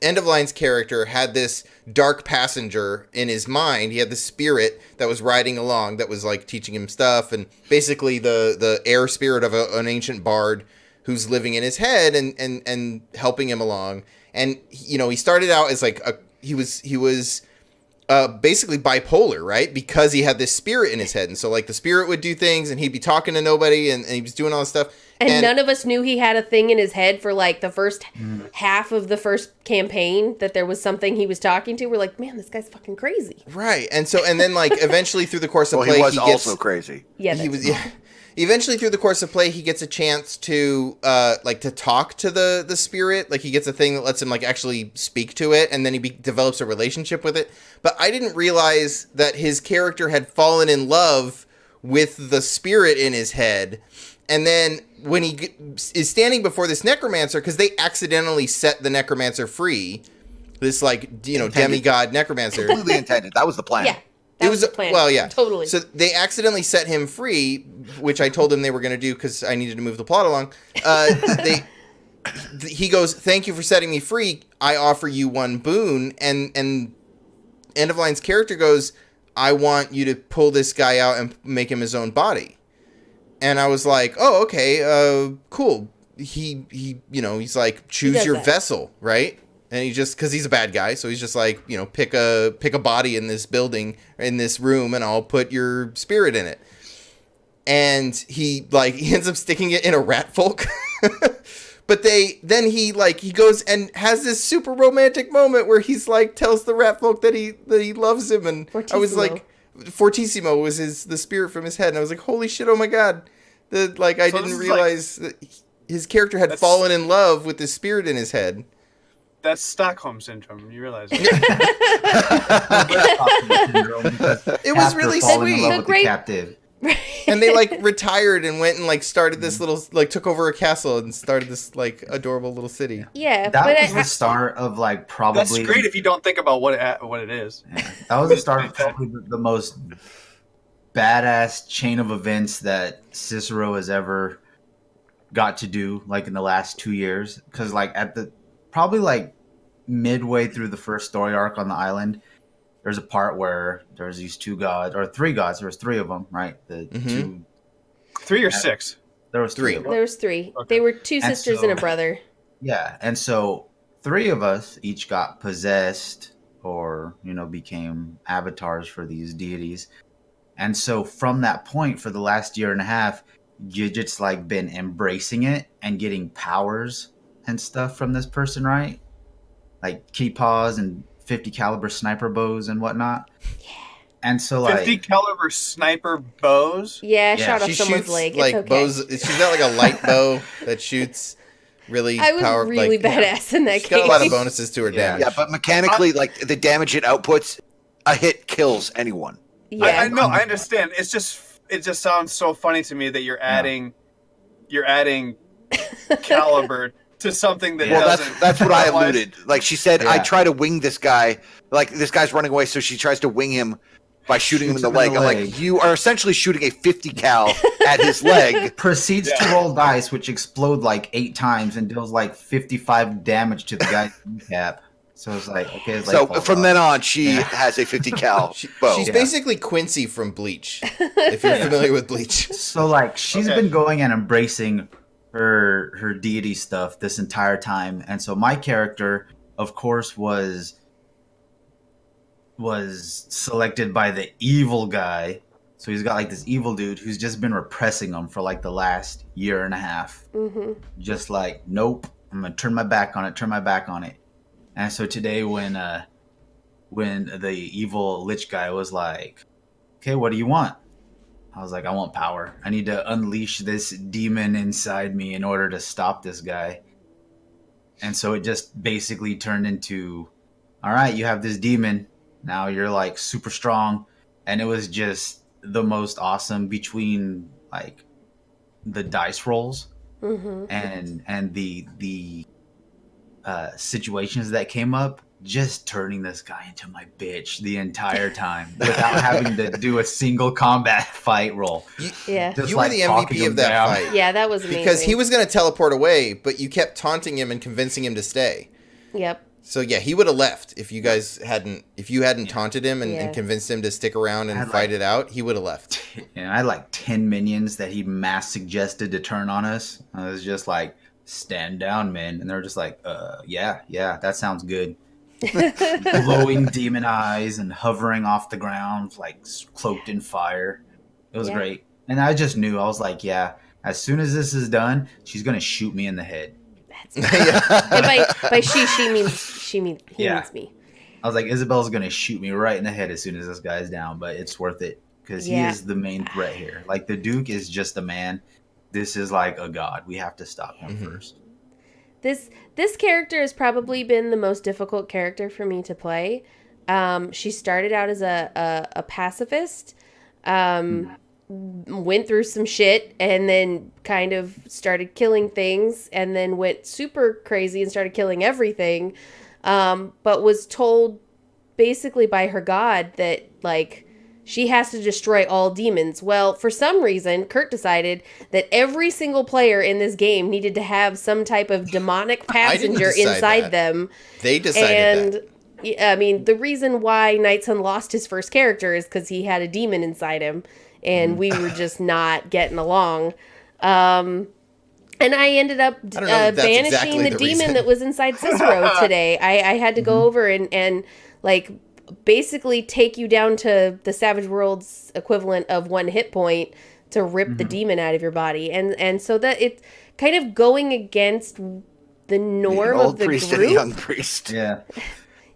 End of Line's character had this dark passenger in his mind. He had this spirit that was riding along that was like teaching him stuff, and basically the air spirit of an ancient bard who's living in his head and helping him along. And he started out as like he was basically bipolar, right? Because he had this spirit in his head, and so like the spirit would do things, and he'd be talking to nobody, and he was doing all this stuff. And none of us knew he had a thing in his head for like the first half of the first campaign, that there was something he was talking to. We're like, man, this guy's fucking crazy. Right. And then like eventually through the course of play, he was also crazy. Yeah, he was. Yeah. Eventually through the course of play, he gets a chance to to talk to the spirit. Like he gets a thing that lets him like actually speak to it, and then he develops a relationship with it. But I didn't realize that his character had fallen in love with the spirit in his head. And then when he is standing before this necromancer, because they accidentally set the necromancer free, this like demigod necromancer, completely intended. That was the plan. Yeah, that was the plan. Well, yeah, totally. So they accidentally set him free, which I told them they were going to do because I needed to move the plot along. He goes, "Thank you for setting me free. I offer you one boon." And End of Line's character goes, "I want you to pull this guy out and make him his own body." And I was like, "Oh, okay, cool." He's like, "Choose your vessel," right? And he just, because he's a bad guy, so he's just like, pick a body in this building, in this room, and I'll put your spirit in it. And he ends up sticking it in a rat folk. But then he goes and has this super romantic moment where he's like, tells the rat folk that he loves him, and Fortissimo. I was like, Fortissimo was the spirit from his head, and I was like, holy shit, oh my god. I didn't realize that his character had fallen in love with the spirit in his head. That's Stockholm syndrome. You realize it? It was really sweet. The captive. And they retired and went and started this little took over a castle and started this adorable little city. Yeah, that was the start of probably. That's great if you don't think about what it is. Yeah, that was the start of probably the most badass chain of events that Cicero has ever got to do in the last 2 years. Because at the probably midway through the first story arc on the island, there's a part where there's these two gods, or three gods. There was three of them, right? The two, 3 or 6. There was three. There was 3. Okay. They were 2 sisters and a brother. Yeah, and so 3 of us each got possessed, or became avatars for these deities. And so from that point, for the last year and a half, Gigett's been embracing it and getting powers and stuff from this person, right? Like key paws and 50 caliber sniper bows and whatnot. Yeah. And so 50 caliber sniper bows? Yeah, shot off someone's shoots, leg. It's okay. Bows. She's got a light bow that shoots really I was really badass in that She's game. got a lot of bonuses to her damage. Yeah, but mechanically, the damage it outputs, a hit kills anyone. Yeah. I know, I understand. It just sounds so funny to me that you're adding caliber to something that doesn't. That's what I alluded. She said, Yeah. I try to wing this guy. This guy's running away, so she tries to wing him by shooting him in the leg. I'm like, you are essentially shooting a 50 cal at his leg. Proceeds to roll dice, which explode 8 times and deals 55 damage to the guy's kneecap. So it's okay. So from then on, she has a 50 cal bow. She's basically Quincy from Bleach, if you're familiar with Bleach. So she's been going and embracing her deity stuff this entire time, and so my character, of course, was selected by the evil guy. So he's got this evil dude who's just been repressing him for the last year and a half. Mm-hmm. Just nope, I'm gonna turn my back on it. And so today, when the evil lich guy was like, "Okay, what do you want?" I was like, "I want power. I need to unleash this demon inside me in order to stop this guy." And so it just basically turned into, all right, you have this demon. Now you're super strong. And it was just the most awesome between the dice rolls and the situations that came up, just turning this guy into my bitch the entire time without having to do a single combat fight roll. You were the MVP of that fight. Yeah, that was amazing. Because he was going to teleport away, but you kept taunting him and convincing him to stay. Yep. So yeah, he would have left if you hadn't taunted him and convinced him to stick around and fight it out. He would have left. I had 10 minions that he mass suggested to turn on us. I was just stand down, men. And they're just like, yeah, that sounds good. Glowing demon eyes and hovering off the ground, like cloaked in fire. It was great. And I just knew, I was like, yeah, as soon as this is done, she's going to shoot me in the head. And by she means he means me. I was like, Isabel's going to shoot me right in the head as soon as this guy's down, but it's worth it because he is the main threat here. Like, the Duke is just a man. This is like a god. We have to stop him first. This character has probably been the most difficult character for me to play. She started out as a pacifist, went through some shit, and then kind of started killing things, and then went super crazy and started killing everything, but was told basically by her god that, like, she has to destroy all demons. Well, for some reason, Kurt decided that every single player in this game needed to have some type of demonic passenger inside them. They decided that. I mean, the reason why Nightson lost his first character is because he had a demon inside him, and we were just not getting along. And I ended up banishing exactly the demon reason that was inside Cicero today. I had to go over and like basically take you down to the Savage Worlds equivalent of 1 hit point to rip the demon out of your body. And so that it's kind of going against the norm of the priest group. And a young priest. Yeah.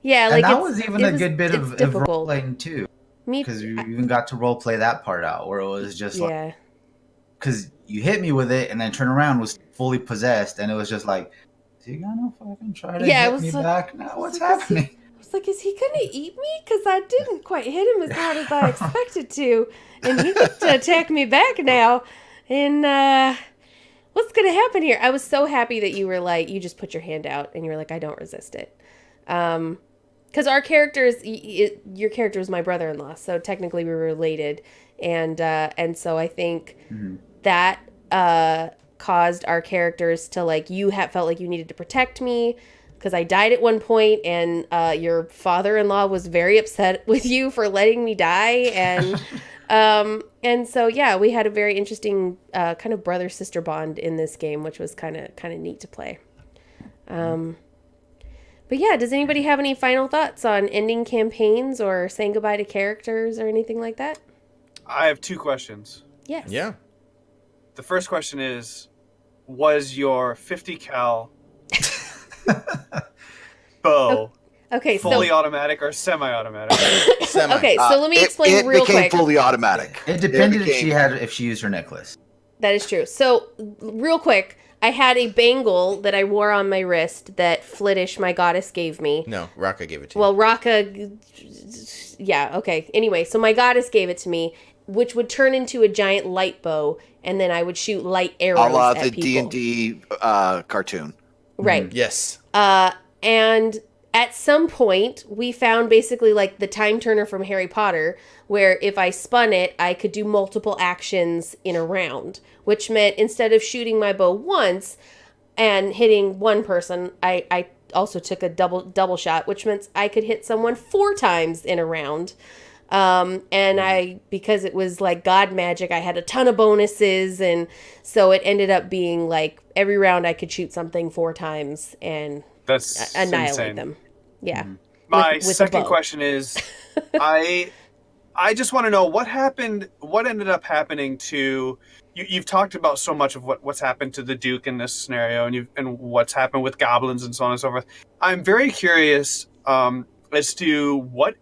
Yeah, and like that was even a good bit of difficult. role-playing too. Because you even got to role-play that part out where it was just like... Because you hit me with it and then turn around was fully possessed and it was just like, is he gonna fucking try to hit me back now? What's happening? Like, is he gonna eat me? Because I didn't quite hit him as hard as I expected to, and he gets to attack me back now. And what's gonna happen here? I was so happy that you were like, you just put your hand out, and you were like, I don't resist it, because our characters, your character was my brother-in-law, so technically we were related, and so I think that caused our characters to, like, you felt like you needed to protect me. Because I died at one point, and your father-in-law was very upset with you for letting me die, and so we had a very interesting kind of brother-sister bond in this game, which was kind of neat to play. But yeah, does anybody have any final thoughts on ending campaigns or saying goodbye to characters or anything like that? I have 2 questions. Yes. Yeah. The first question is, was your 50 cal bow fully automatic or semi-automatic? Semi. Okay, so let me explain real quick. It became fully automatic. It depended if she used her necklace. That is true. So real quick, I had a bangle that I wore on my wrist that Flittish, my goddess, gave me. No, Raka gave it to you. Well, Raka, yeah, okay. Anyway, so my goddess gave it to me, which would turn into a giant light bow, and then I would shoot light arrows at people. The D&D cartoon. Right. Yes. And at some point, we found basically like the time turner from Harry Potter, where if I spun it, I could do multiple actions in a round, which meant instead of shooting my bow once and hitting one person, I also took a double shot, which meant I could hit someone 4 times in a round. And because it was like god magic, I had a ton of bonuses, and so it ended up being like every round I could shoot something 4 times and that's annihilate insane. Them. Yeah. My second question is, I just want to know what ended up happening to you've talked about so much of what's happened to the Duke in this scenario, and what's happened with goblins and so on and so forth. I'm very curious as to what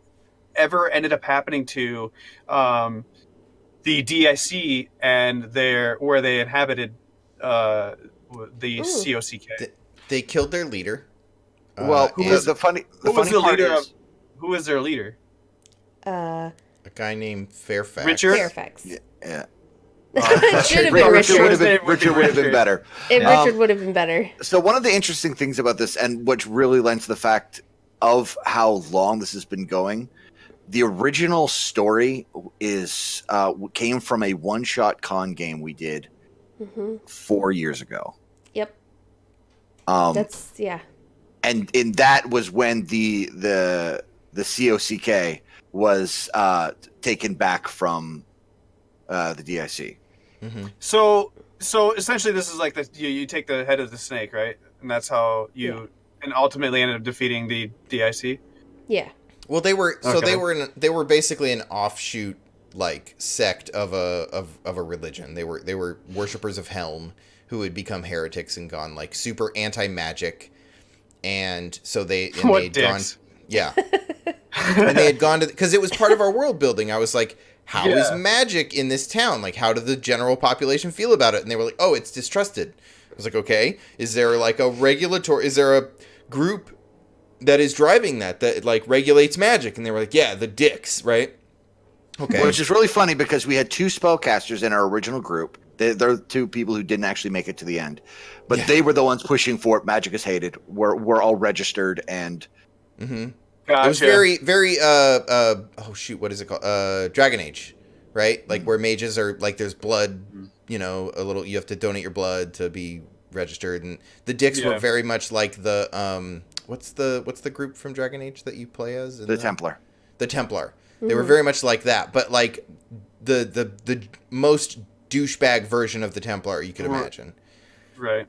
ever ended up happening to the DIC and where they inhabited the COCK. They killed their leader. Well, who was their leader? A guy named Fairfax. Richard? Fairfax. Yeah. Should have been Richard. Richard would have been better. Richard would have been better. So one of the interesting things about this, and which really lends to the fact of how long this has been going, the original story came from a one-shot con game we did 4 years ago. Yep. That's And that was when the COCK was taken back from the DIC. So So essentially, this is like you take the head of the snake, right? And that's how you and ultimately ended up defeating the DIC. Yeah. Well, they were basically an offshoot like sect of a religion. They were worshippers of Helm who had become heretics and gone like super anti-magic, and so they had gone, yeah, and they had gone to, because it was part of our world building. I was like, how is magic in this town? Like, how did the general population feel about it? And they were like, oh, it's distrusted. I was like, okay, is there like is there a group that is driving that like regulates magic? And they were like, yeah, the dicks, right? Okay. Which is really funny because we had two spellcasters in our original group. They're two people who didn't actually make it to the end, but they were the ones pushing for it. Magic is hated. We're all registered and. Mm-hmm. Gotcha. It was very, very, oh shoot, what is it called? Dragon Age, right? Like where mages are, like there's blood, you know, you have to donate your blood to be registered. And the dicks were very much like the, what's the group from Dragon Age that you play as? The Templar. The Templar. Mm-hmm. They were very much like that, but like the most douchebag version of the Templar you could imagine. Right.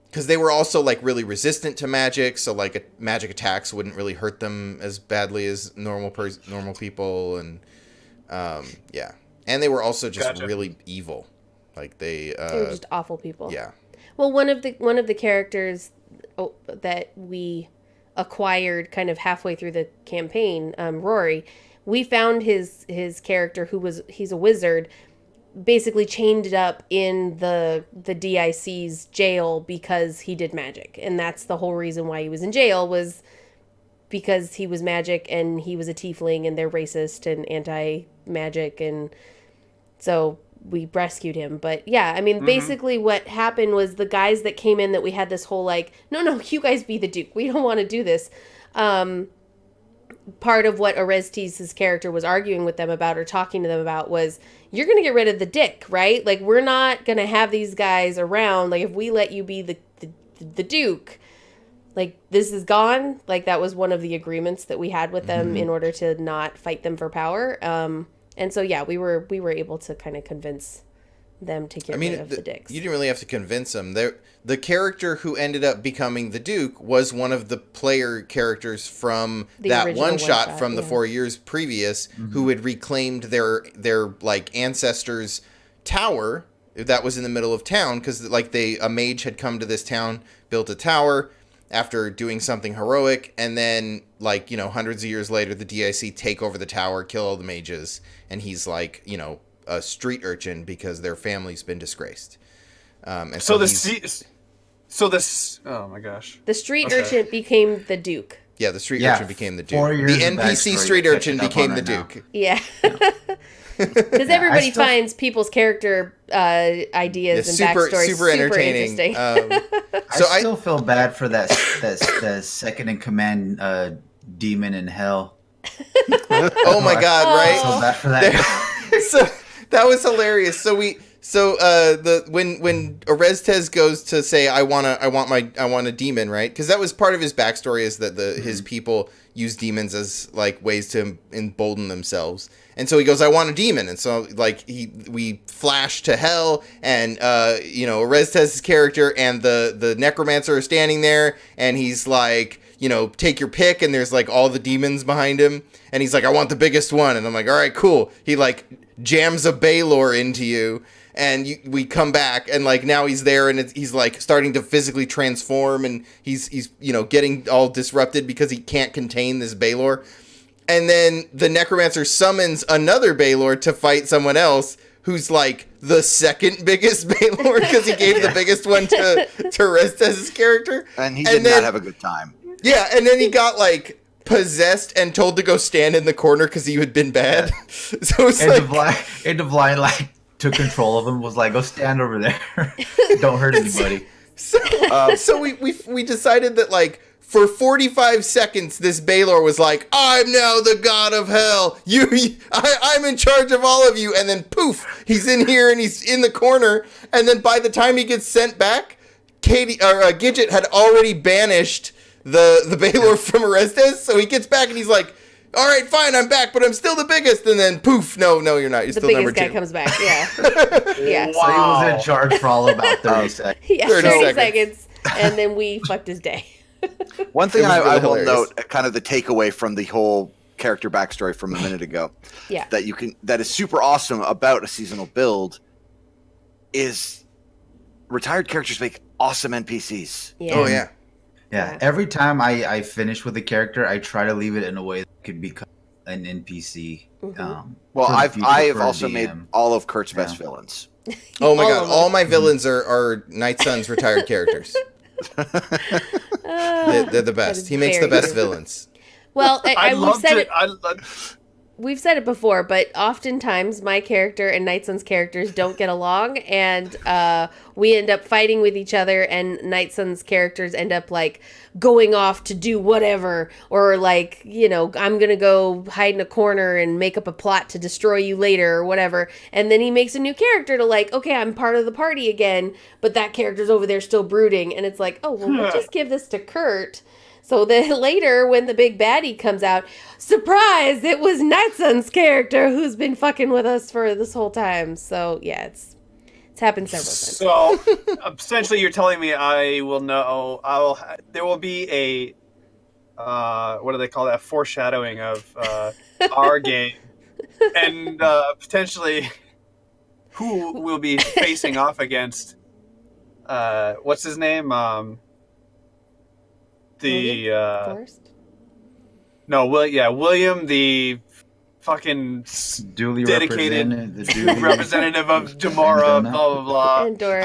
Because they were also like really resistant to magic, so like magic attacks wouldn't really hurt them as badly as normal people, and and they were also just really evil. Like they were just awful people. Yeah. Well, one of the characters that we acquired kind of halfway through the campaign, Rory, we found his character he's a wizard, basically chained up in the DIC's jail because he did magic. And that's the whole reason why he was in jail, was because he was magic and he was a tiefling and they're racist and anti-magic. And so we rescued him. But yeah, I mean, basically what happened was the guys that came in that we had this whole like, no, you guys be the Duke. We don't want to do this. Part of what Oreztes' character was arguing with them about or talking to them about was, you're going to get rid of the dick, right? Like, we're not going to have these guys around. Like, if we let you be the Duke, like, this is gone. Like, that was one of the agreements that we had with them in order to not fight them for power. And so, yeah, we were able to kind of convince them to get rid of the dicks. You didn't really have to convince them. The character who ended up becoming the Duke was one of the player characters from that one shot from the 4 years previous, who had reclaimed their like ancestors' tower that was in the middle of town, because like a mage had come to this town, built a tower after doing something heroic, and then like, you know, hundreds of years later the DIC take over the tower, kill all the mages, and he's like, you know, a street urchin because their family's been disgraced. And oh my gosh. The street urchin became the Duke. Yeah, the street urchin became the Duke. The NPC street urchin became the Duke. Yeah. Because everybody finds people's character ideas and backstories super entertaining. So I still feel bad for that second in command demon in hell. Oh my god, right? So bad for that. So that was hilarious. When Oreztes goes to say, I want a demon, right? Because that was part of his backstory, is that his people use demons as like ways to embolden themselves. And so he goes, I want a demon. And so like we flash to hell, and you know, Oreztes' character and the necromancer are standing there, and he's like, you know, take your pick, and there's like all the demons behind him, and he's like, I want the biggest one. And I'm like, all right, cool. He like jams a Baylor into you, and we come back, and like now he's there, and he's like starting to physically transform, and he's you know, getting all disrupted because he can't contain this Baylor. And then the necromancer summons another Baylor to fight someone else who's like the second biggest Baylor, because he gave the biggest one to Oreztes' character, and he did not have a good time. Yeah, and then he got like possessed and told to go stand in the corner because he had been bad. So it's the blind like took control of him, was like, go stand over there. Don't hurt anybody. So we decided that like for 45 seconds this Baylor was like, I'm now the god of hell. I'm in charge of all of you. And then poof, he's in here and he's in the corner. And then by the time he gets sent back, Gigett had already banished the Baylor from Oreztes. So he gets back and he's like, all right, fine, I'm back, but I'm still the biggest. And then poof, no, you're not. You're still number 2. The biggest guy comes back. Yeah. Yeah. Wow. So he was in charge for all about 30 seconds. Yeah, 30 seconds. And then we fucked his day. One thing really I will hilarious. note, kind of the takeaway from the whole character backstory from a minute ago, that is super awesome about a seasonal build, is retired characters make awesome NPCs. Yeah. Oh yeah. Yeah, every time I finish with a character, I try to leave it in a way that could become an NPC. Well, I've also DM. made all of Kurt's best villains. Oh my god, all my villains are Nightson's retired characters. They're the best. He makes the best villains. Well, we've said it before, but oftentimes my character and Nightson's characters don't get along, and we end up fighting with each other, and Nightson's characters end up like going off to do whatever, or like, you know, I'm gonna go hide in a corner and make up a plot to destroy you later or whatever, and then he makes a new character to like, okay, I'm part of the party again, but that character's over there still brooding, and it's like, oh well, we'll just give this to Kurt. So then later, when the big baddie comes out, surprise, it was Nightson's character who's been fucking with us for this whole time. So, yeah, it's happened several times. So, essentially, you're telling me there will be a, what do they call that, foreshadowing of our game, and potentially who will be facing off against, what's his name? William, the fucking duly dedicated representative of Demora, blah blah blah. Handor,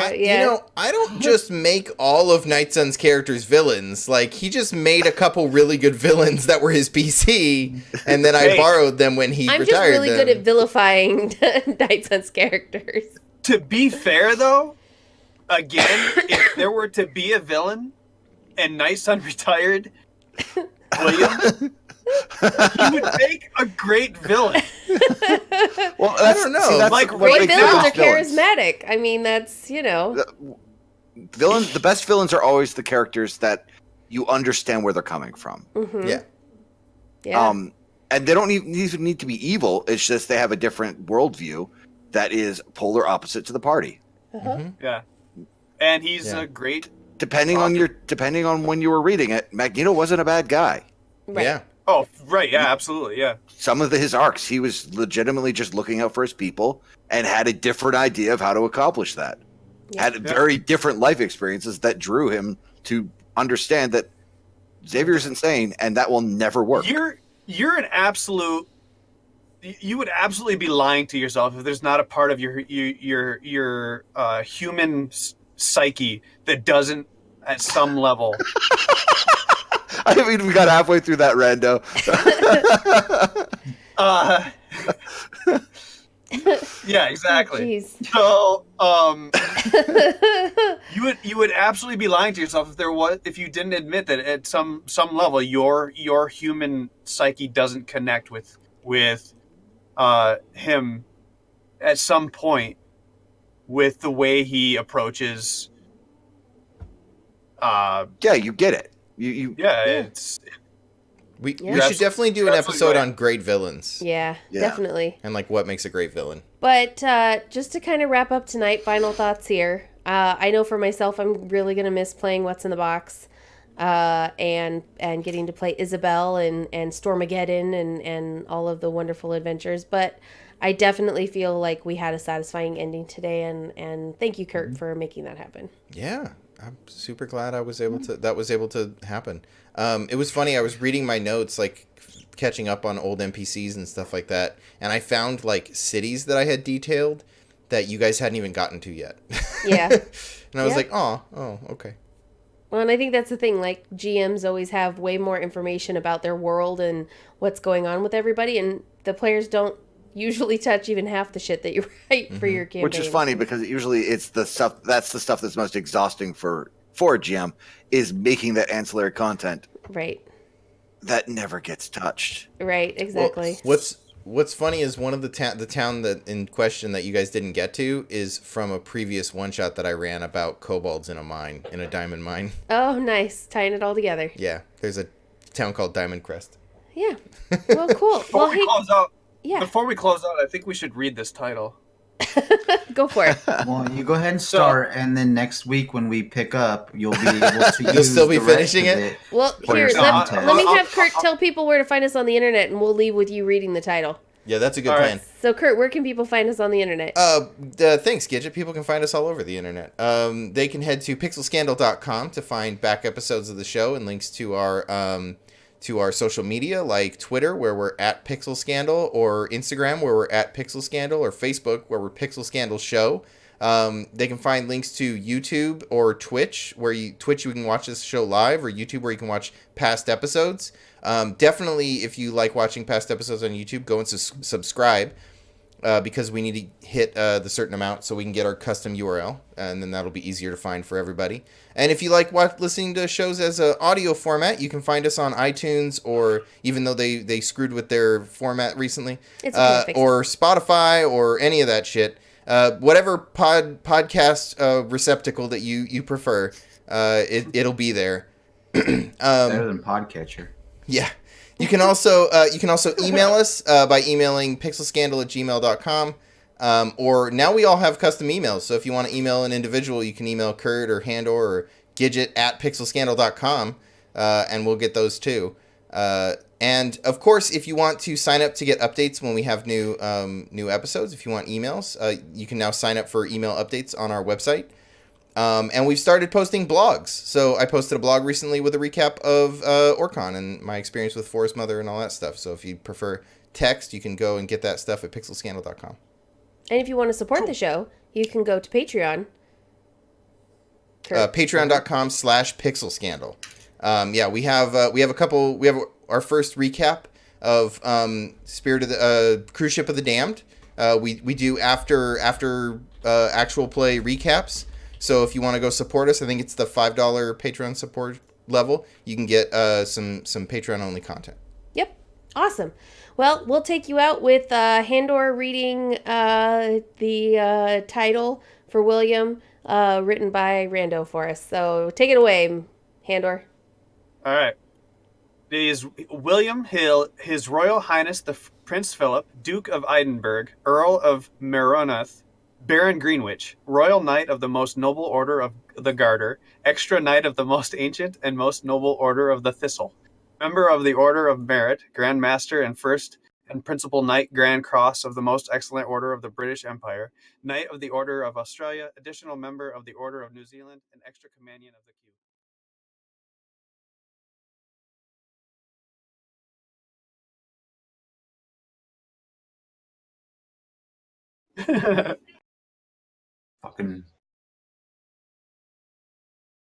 I don't just make all of Nightson's characters villains. Like, he just made a couple really good villains that were his PC, and then I borrowed them when he retired. I'm just really good at vilifying Nightson's characters. To be fair, though, again, if there were to be a villain and Nightson retired William, he would make a great villain. Well, I don't know. That's like, great villains are charismatic. I mean, that's, you know. The best villains are always the characters that you understand where they're coming from. Mm-hmm. Yeah. And they don't even need to be evil. It's just they have a different worldview that is polar opposite to the party. Uh-huh. Yeah. And he's a great... Depending on when you were reading it, Magneto wasn't a bad guy. Right. Yeah. Oh, right. Yeah, absolutely. Yeah. Some of his arcs, he was legitimately just looking out for his people and had a different idea of how to accomplish that. Yeah. Had very different life experiences that drew him to understand that Xavier's insane and that will never work. You're an absolute... You would absolutely be lying to yourself if there's not a part of your human psyche that doesn't, at some level. I mean, we got halfway through that, Rando. Yeah, exactly. Oh, so, you would absolutely be lying to yourself if you didn't admit that at some level your human psyche doesn't connect with him at some point with the way he approaches. Yeah, you get it. We should definitely do an episode on great villains. Yeah, definitely. And like what makes a great villain. But just to kind of wrap up tonight, final thoughts here. I know for myself, I'm really gonna miss playing What's in the Box, and getting to play Isabel and Stormageddon and all of the wonderful adventures. But I definitely feel like we had a satisfying ending today, and thank you, Kurt, for making that happen. Yeah. I'm super glad that was able to happen. It was funny. I was reading my notes, like catching up on old NPCs and stuff like that, and I found like cities that I had detailed that you guys hadn't even gotten to yet. Yeah. And I was like, oh, okay. Well, and I think that's the thing. Like, GMs always have way more information about their world and what's going on with everybody, and the players don't usually touch even half the shit that you write for your campaign. Which is funny because usually it's the stuff that's most exhausting for a GM is making that ancillary content. Right. That never gets touched. Right, exactly. Well, what's funny is one of the town that in question that you guys didn't get to is from a previous one shot that I ran about kobolds in a diamond mine. Oh, nice. Tying it all together. Yeah. There's a town called Diamond Crest. Yeah. Well, cool. Before we close out, yeah. Before we close out, I think we should read this title. Go for it. Well, you go ahead and start, and then next week when we pick up, you'll be able to You'll still be finishing it. Well, here, let me have Kurt tell people where to find us on the internet, and we'll leave with you reading the title. Yeah, that's a good plan. So, Kurt, where can people find us on the internet? Thanks, Gigett. People can find us all over the internet. They can head to pixelscandal.com to find back episodes of the show and links to our social media, like Twitter, where we're at Pixel Scandal, or Instagram, where we're at Pixel Scandal, or Facebook, where we're Pixel Scandal Show. They can find links to YouTube or Twitch, you can watch this show live, or YouTube, where you can watch past episodes. Definitely, if you like watching past episodes on YouTube, go and subscribe, because we need to hit the certain amount so we can get our custom URL, and then that'll be easier to find for everybody. And if you like listening to shows as an audio format, you can find us on iTunes, or even though they screwed with their format recently, or Spotify, or any of that shit. Whatever podcast receptacle that you prefer, it'll be there. Better than Podcatcher. Yeah. You can also email us by emailing pixelscandal@gmail.com. Or now we all have custom emails. So if you want to email an individual, you can email Kurt or Handor or Gigett at pixelscandal.com, and we'll get those too. And of course, if you want to sign up to get updates when we have new episodes, if you want emails, you can now sign up for email updates on our website. And we've started posting blogs. So I posted a blog recently with a recap of Orccon and my experience with Forest Mother and all that stuff. So if you prefer text, you can go and get that stuff at pixelscandal.com. And if you want to support the show, you can go to Patreon. Patreon.com/pixelscandal. Yeah, we have our first recap of Spirit of the Cruise Ship of the Damned. We do after actual play recaps. So if you want to go support us, I think it's the $5 Patreon support level. You can get some Patreon only content. Yep, awesome. Well, we'll take you out with Handor reading the title for William, written by Rando for us. So take it away, Handor. All right. It is William Hill, His Royal Highness the Prince Philip, Duke of Edinburgh, Earl of Meronoth, Baron Greenwich, Royal Knight of the Most Noble Order of the Garter, Extra Knight of the Most Ancient and Most Noble Order of the Thistle, Member of the Order of Merit, Grand Master and First and Principal Knight Grand Cross of the Most Excellent Order of the British Empire, Knight of the Order of Australia, Additional Member of the Order of New Zealand, and Extra Companion of the Q. Fucking